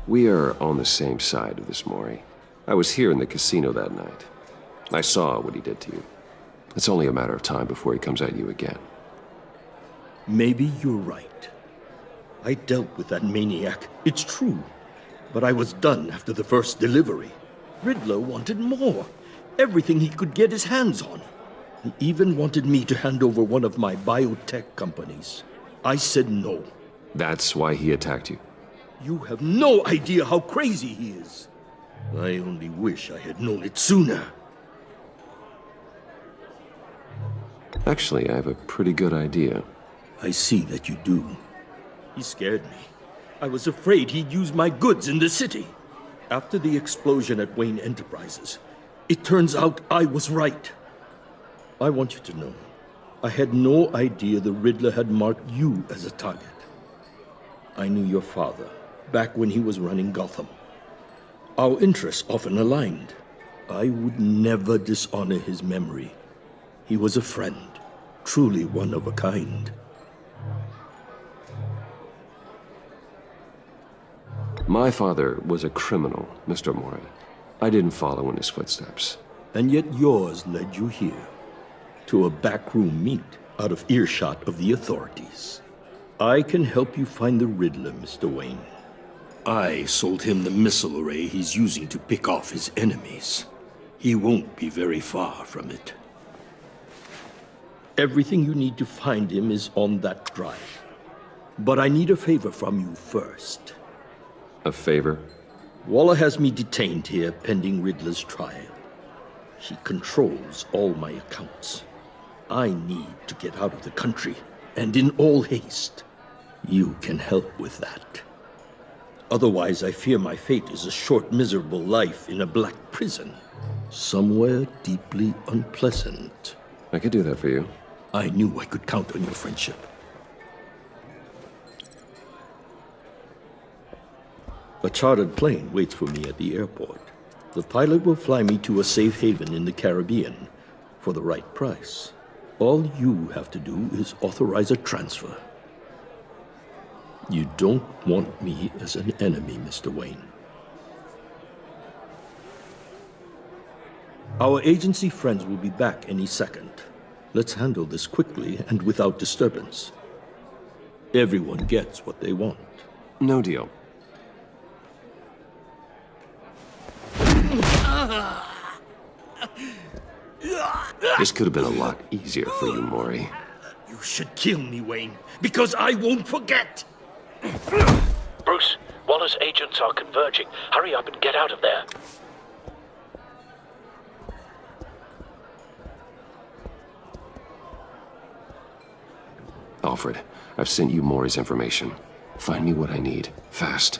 We are on the same side of this, Mori. I was here in the casino that night. I saw what he did to you. It's only a matter of time before he comes at you again. Maybe you're right. I dealt with that maniac. It's true. But I was done after the first delivery. Riddler wanted more. Everything he could get his hands on. He even wanted me to hand over one of my biotech companies. I said no. That's why he attacked you? You have no idea how crazy he is. I only wish I had known it sooner. Actually, I have a pretty good idea. I see that you do. He scared me. I was afraid he'd use my goods in the city. After the explosion at Wayne Enterprises, it turns out I was right. I want you to know, I had no idea the Riddler had marked you as a target. I knew your father, back when he was running Gotham. Our interests often aligned. I would never dishonor his memory. He was a friend, truly one of a kind. My father was a criminal, Mr. Mori. I didn't follow in his footsteps. And yet yours led you here, to a backroom meet out of earshot of the authorities. I can help you find the Riddler, Mr. Wayne. I sold him the missile array he's using to pick off his enemies. He won't be very far from it. Everything you need to find him is on that drive. But I need a favor from you first. A favor? Waller has me detained here pending Riddler's trial. She controls all my accounts. I need to get out of the country, and in all haste. You can help with that. Otherwise, I fear my fate is a short, miserable life in a black prison. Somewhere deeply unpleasant. I could do that for you. I knew I could count on your friendship. A chartered plane waits for me at the airport. The pilot will fly me to a safe haven in the Caribbean for the right price. All you have to do is authorize a transfer. You don't want me as an enemy, Mr. Wayne. Our agency friends will be back any second. Let's handle this quickly and without disturbance. Everyone gets what they want. No deal. This could have been a lot easier for you, Maury. You should kill me, Wayne, because I won't forget! Bruce, Waller's agents are converging. Hurry up and get out of there. Alfred, I've sent you Maury's information. Find me what I need, fast.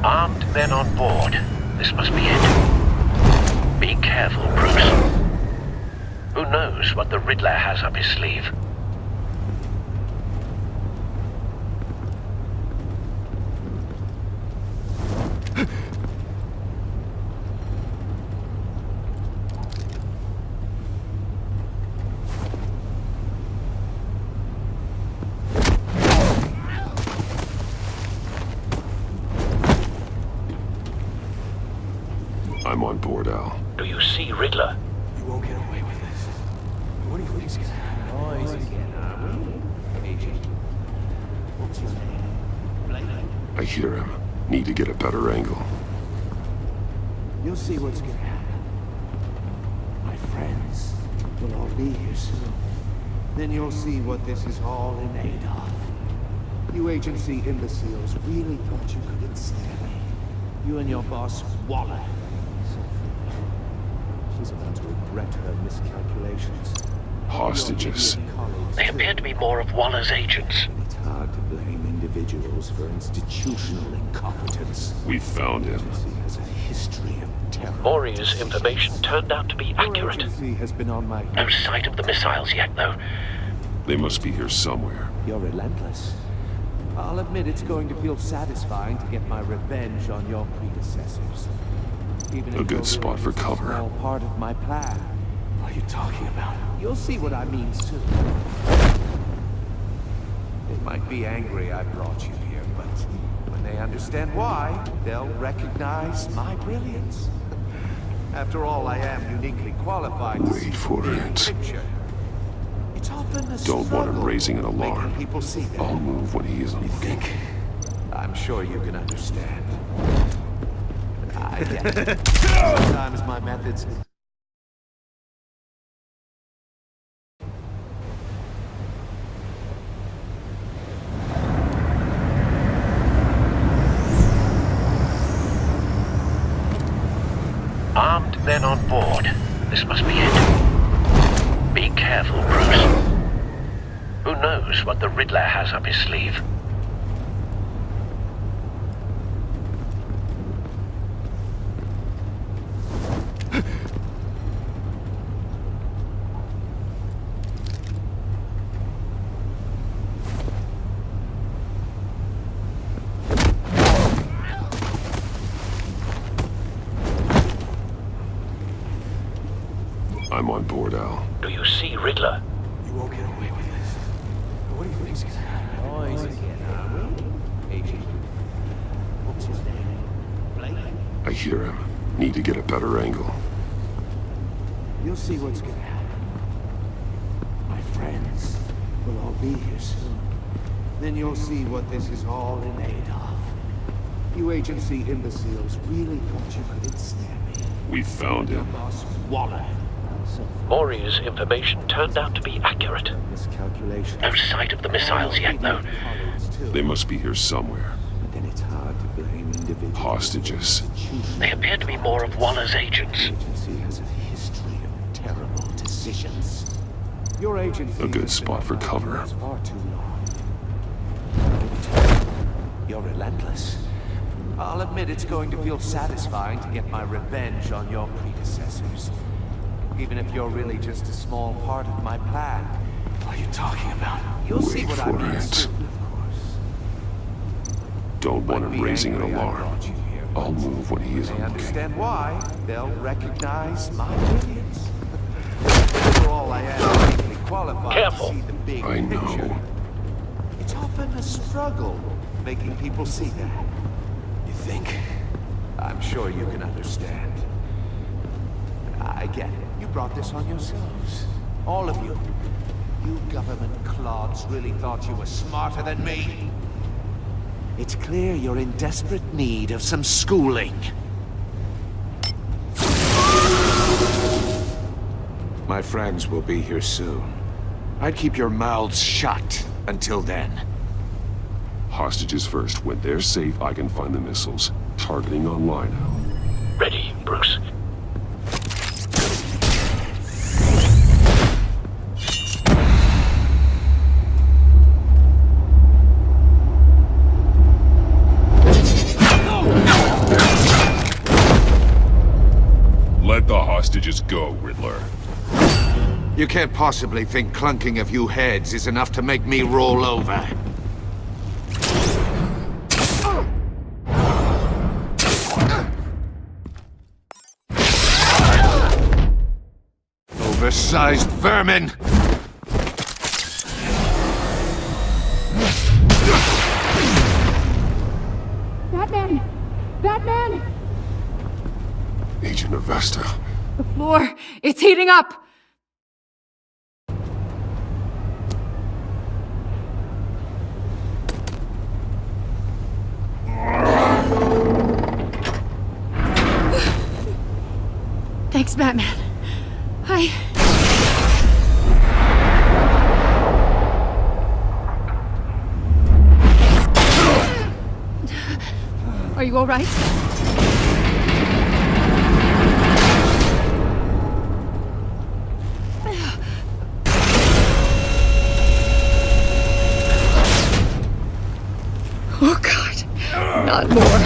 Armed men on board. This must be it. Be careful, Bruce. Who knows what the Riddler has up his sleeve? I'm on board, Al. Do you see Riddler? You won't get away with this. What do you think's gonna happen? Noise again, are we? Agent. What's your name? I hear him. Need to get a better angle. You'll see what's gonna happen. My friends will all be here soon. Then you'll see what this is all in aid of. You agency imbeciles really thought you could ensnare me. You and your boss, Waller. She's about to regret her miscalculations. Hostages. They appear to be more of Waller's agents. It's hard to blame individuals for institutional incompetence. We found him. Agency has a history of terror. Maury's information turned out to be accurate. Agency has been on my... No sight of the missiles yet, though. They must be here somewhere. You're relentless. I'll admit it's going to feel satisfying to get my revenge on your predecessors. Even A good spot for cover. A small part of my plan. What are you talking about? You'll see what I mean soon. They might be angry I brought you here, but when they understand why, they'll recognize my brilliance. After all, I am uniquely qualified to see for the big it. picture. It's often a Don't want him struggle raising an alarm. making people see that. I'll move when he isn't looking. I'm sure you can understand. I get it. Sometimes my methods... Armed men on board. This must be it. Be careful, Bruce. Who knows what the Riddler has up his sleeve? I'm on board, Al. Do you see Riddler? You won't get away with this. What do you think's gonna happen? Noise again, are we? Agent. What's your name? I hear him. Need to get a better angle. You'll see what's gonna happen. My friends will all be here soon. Then you'll see what this is all in aid of. You agency imbeciles really thought you could ensnare me. We found him. Boss Waller. Maury's information turned out to be accurate. No sight of the missiles yet, though. They must be here somewhere. But then it's hard to blame Hostages. They appear to be more of Waller's agents. A good spot for cover. You're relentless. I'll admit it's going to feel satisfying to get my revenge on your predecessors. Even if you're really just a small part of my plan. What are you talking about? You'll see what I mean soon, of course. Don't want him raising an alarm. I'll move when he isn't looking. Understand why? They'll recognize my brilliance. For all I am legally qualified to see the big picture. It's often a struggle making people see that. You think? I'm sure you can understand. I get it. You brought this on yourselves. All of you. You government clods really thought you were smarter than me. It's clear you're in desperate need of some schooling. My friends will be here soon. I'd keep your mouths shut until then. Hostages first. When they're safe, I can find the missiles. Targeting online. Ready, Bruce. Let the hostages go, Riddler. You can't possibly think clunking a few heads is enough to make me roll over. Oversized vermin! Batman! Batman! Agent Avesta. The floor, it's heating up! Thanks, Batman. Are you all right? Oh, God. Not more.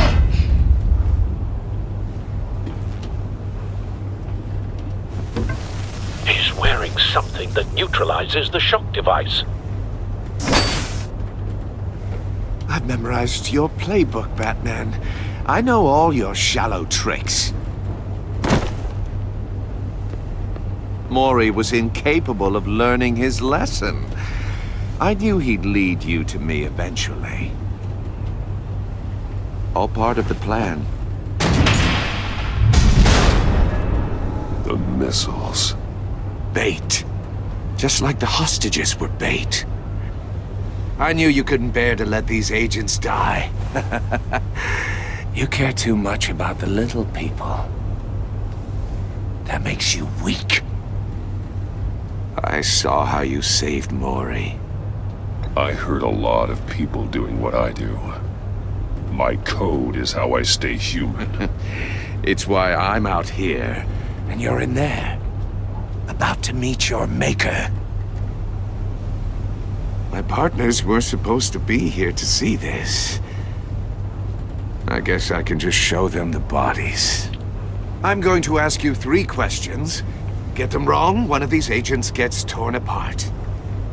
He's wearing something that neutralizes the shock device. I've memorized your playbook, Batman. I know all your shallow tricks. Mori was incapable of learning his lesson. I knew he'd lead you to me eventually. All part of the plan. The missiles. Bait. Just like the hostages were bait. I knew you couldn't bear to let these agents die. You care too much about the little people. That makes you weak. I saw how you saved Mori. I hurt a lot of people doing what I do. My code is how I stay human. It's why I'm out here, and you're in there. About to meet your maker. My partners were supposed to be here to see this. I guess I can just show them the bodies. I'm going to ask you 3 questions. Get them wrong, one of these agents gets torn apart.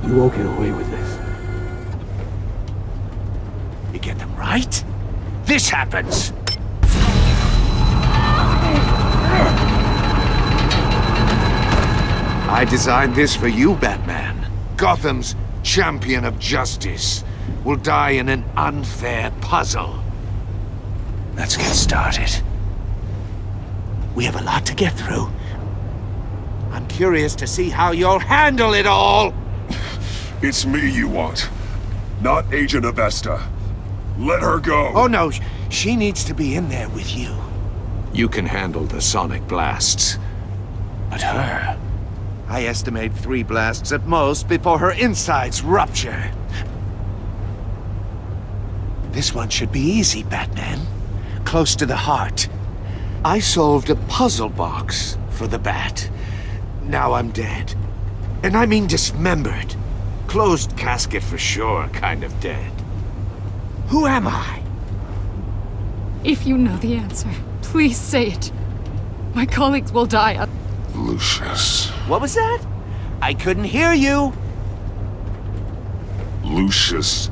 You won't get away with this. You get them right, this happens! I designed this for you, Batman. Gotham's champion of justice will die in an unfair puzzle. Let's get started. We have a lot to get through. I'm curious to see how you'll handle it all! It's me you want, not Agent Avesta. Let her go! Oh no, she needs to be in there with you. You can handle the sonic blasts. But her... I estimate 3 blasts at most before her insides rupture. This one should be easy, Batman. close to the heart. I solved a puzzle box for the Bat. Now I'm dead. And I mean dismembered. Closed casket for sure, kind of dead. Who am I? If you know the answer, please say it. My colleagues will die. Lucius. What was that? I couldn't hear you. Lucius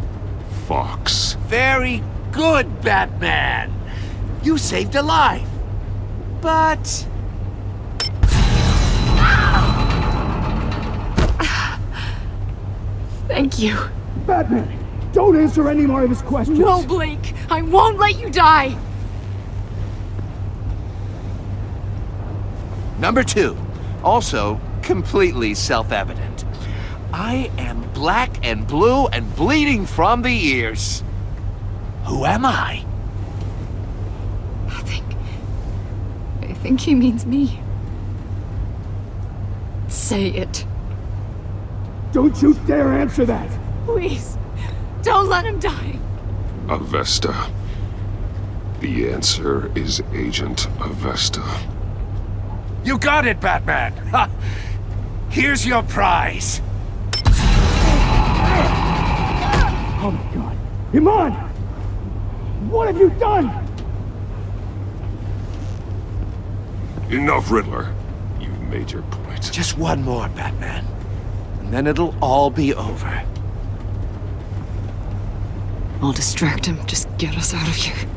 Fox. Very good, Batman. You saved a life. But... Thank you. Batman, don't answer any more of his questions. No, Blake. I won't let you die. Number 2. Also, completely self-evident. I am black and blue and bleeding from the ears. Who am I? I think he means me. Say it. Don't you dare answer that! Please, don't let him die. Avesta. The answer is Agent Avesta. You got it, Batman! Ha. Here's your prize. Oh my god. Iman! What have you done? Enough, Riddler. You've made your point. Just one more, Batman. And then it'll all be over. I'll distract him. Just get us out of here.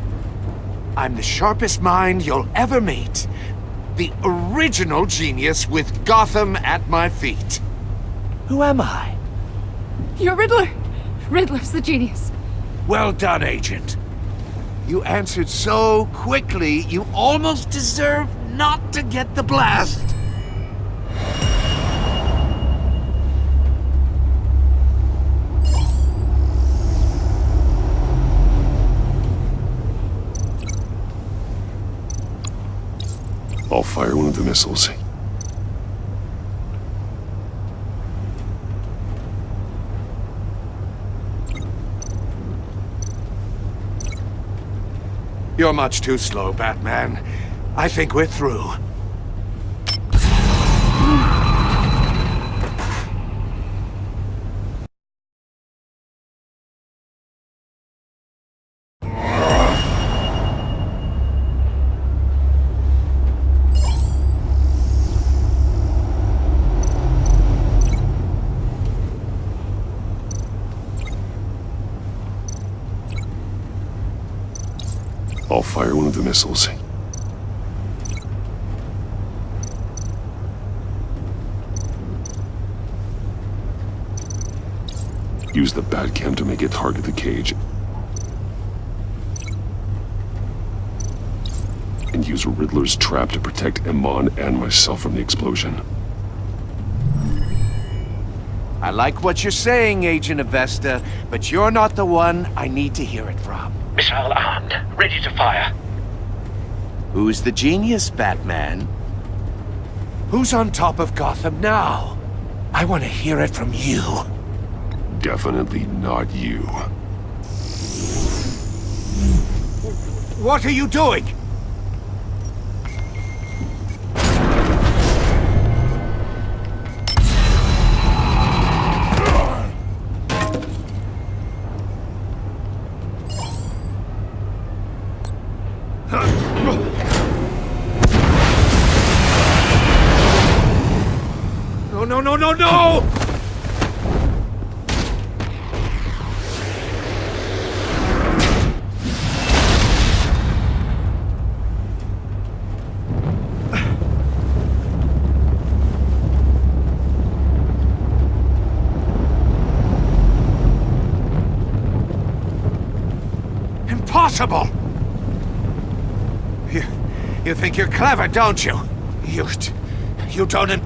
I'm the sharpest mind you'll ever meet. The original genius with Gotham at my feet. Who am I? You're Riddler. Riddler's the genius. Well done, Agent. You answered so quickly, you almost deserve not to get the blast. I'll fire one of the missiles. You're much too slow, Batman. I think we're through. I'll fire one of the missiles. Use the Bandicam to make it target the cage. And use Riddler's trap to protect Iman and myself from the explosion. I like what you're saying, Agent Avesta, but you're not the one I need to hear it from. Missile armed, ready to fire. Who's the genius, Batman? Who's on top of Gotham now? I want to hear it from you. Definitely not you. What are you doing? No, no, no, no! Impossible! You think you're clever, don't you? You don't...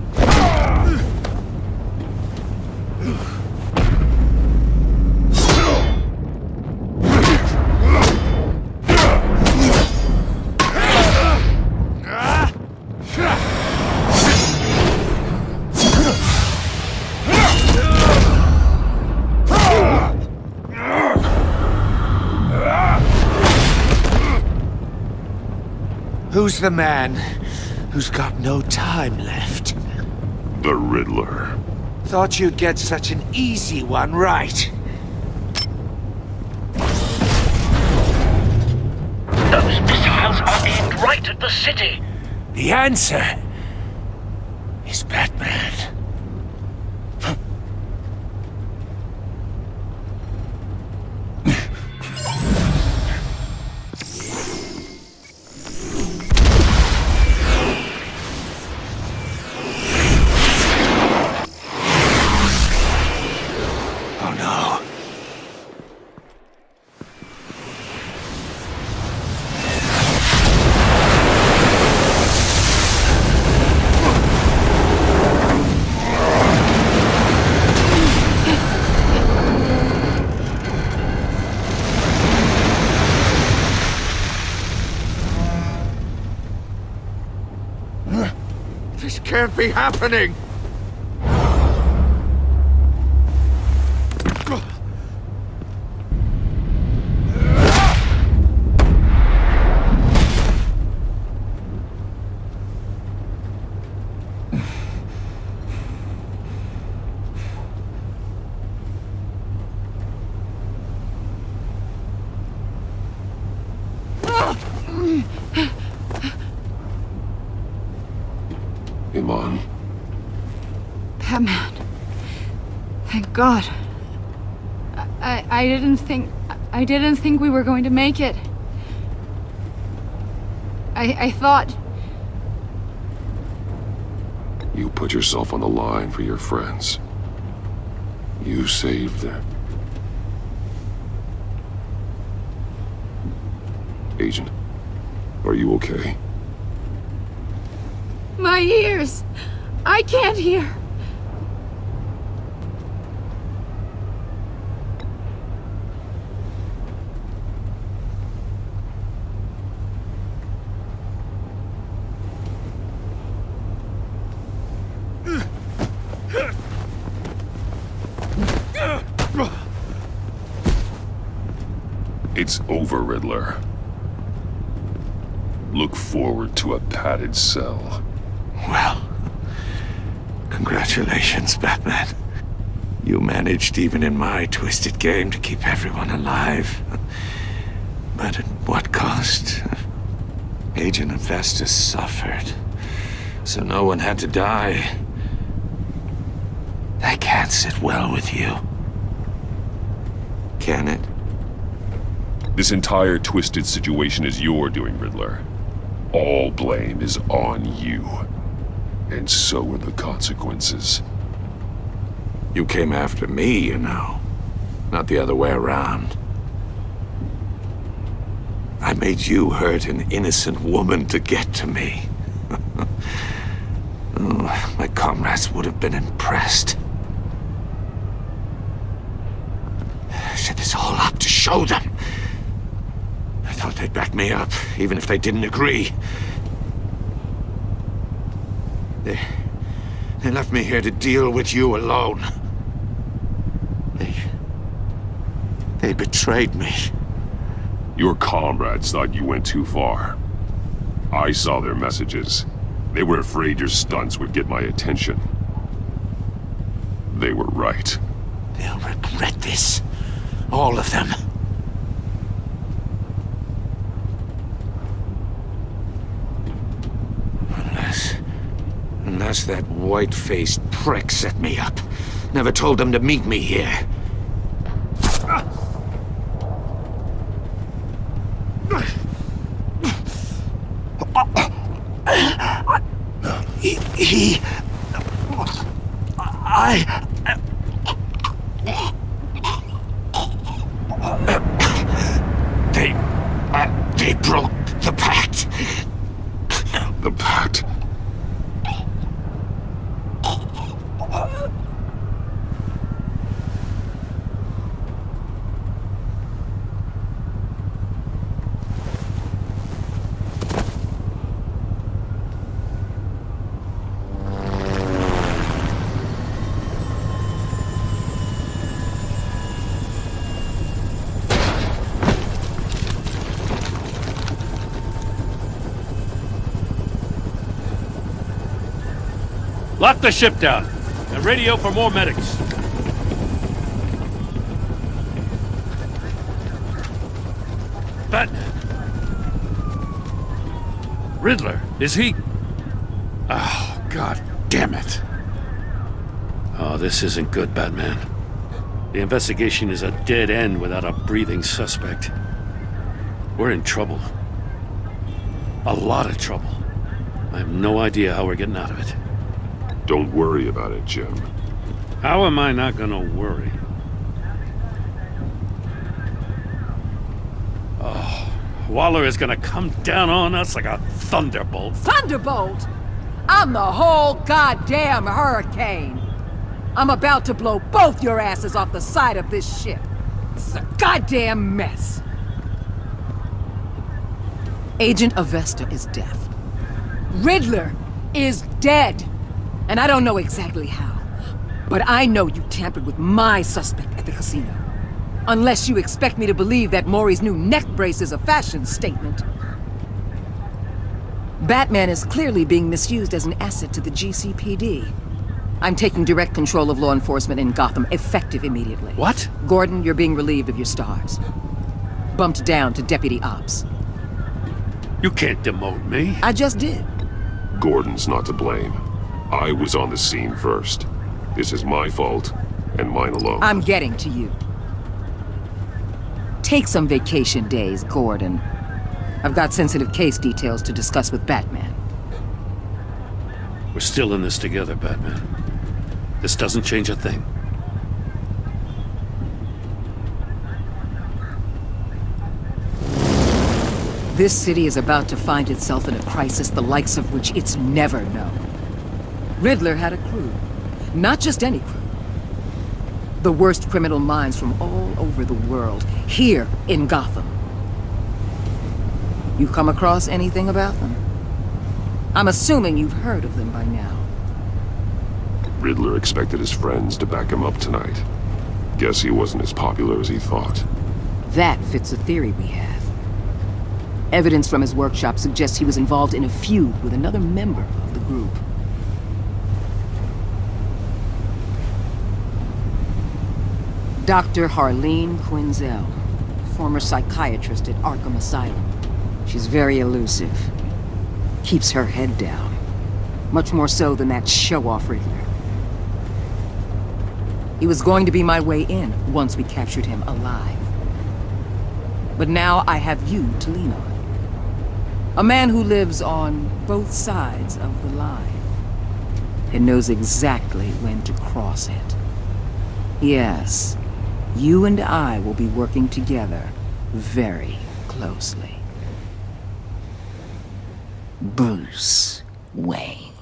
Who's the man who's got no time left? The Riddler. Thought you'd get such an easy one right. Those missiles are aimed right at the city. The answer is Batman. This can't be happening! Iman. Batman. Thank God. I didn't think we were going to make it. I thought... You put yourself on the line for your friends. You saved them. Agent, are you okay? My ears! I can't hear! It's over, Riddler. Look forward to a padded cell. Well, congratulations, Batman. You managed, even in my twisted game, to keep everyone alive. But at what cost? Agent Infestus suffered, so no one had to die. That can't sit well with you. Can it? This entire twisted situation is your doing, Riddler. All blame is on you. And so are the consequences. You came after me, you know. Not the other way around. I made you hurt an innocent woman to get to me. Oh, my comrades would have been impressed. I set this all up to show them. I thought they'd back me up, even if they didn't agree. They left me here to deal with you alone. They betrayed me. Your comrades thought you went too far. I saw their messages. They were afraid your stunts would get my attention. They were right. They'll regret this. All of them. Unless that white-faced prick set me up. Never told them to meet me here. They broke the pact. The pact? Lock the ship down, and radio for more medics. Batman. Riddler, is he? Oh, God damn it. Oh, this isn't good, Batman. The investigation is a dead end without a breathing suspect. We're in trouble. A lot of trouble. I have no idea how we're getting out of it. Don't worry about it, Jim. How am I not gonna worry? Oh, Waller is gonna come down on us like a thunderbolt. Thunderbolt? I'm the whole goddamn hurricane. I'm about to blow both your asses off the side of this ship. This is a goddamn mess. Agent Avesta is deaf. Riddler is dead. And I don't know exactly how. But I know you tampered with my suspect at the casino. Unless you expect me to believe that Maury's new neck brace is a fashion statement. Batman is clearly being misused as an asset to the GCPD. I'm taking direct control of law enforcement in Gotham, effective immediately. What? Gordon, you're being relieved of your stars. Bumped down to Deputy Ops. You can't demote me. I just did. Gordon's not to blame. I was on the scene first. This is my fault, and mine alone. I'm getting to you. Take some vacation days, Gordon. I've got sensitive case details to discuss with Batman. We're still in this together, Batman. This doesn't change a thing. This city is about to find itself in a crisis the likes of which it's never known. Riddler had a crew. Not just any crew. The worst criminal minds from all over the world, here in Gotham. You come across anything about them? I'm assuming you've heard of them by now. Riddler expected his friends to back him up tonight. Guess he wasn't as popular as he thought. That fits a theory we have. Evidence from his workshop suggests he was involved in a feud with another member of the group. Dr. Harleen Quinzel, former psychiatrist at Arkham Asylum. She's very elusive. Keeps her head down. Much more so than that show-off Riddler. He was going to be my way in once we captured him alive. But now I have you to lean on. A man who lives on both sides of the line and knows exactly when to cross it. Yes, you and I will be working together very closely. Bruce Wayne.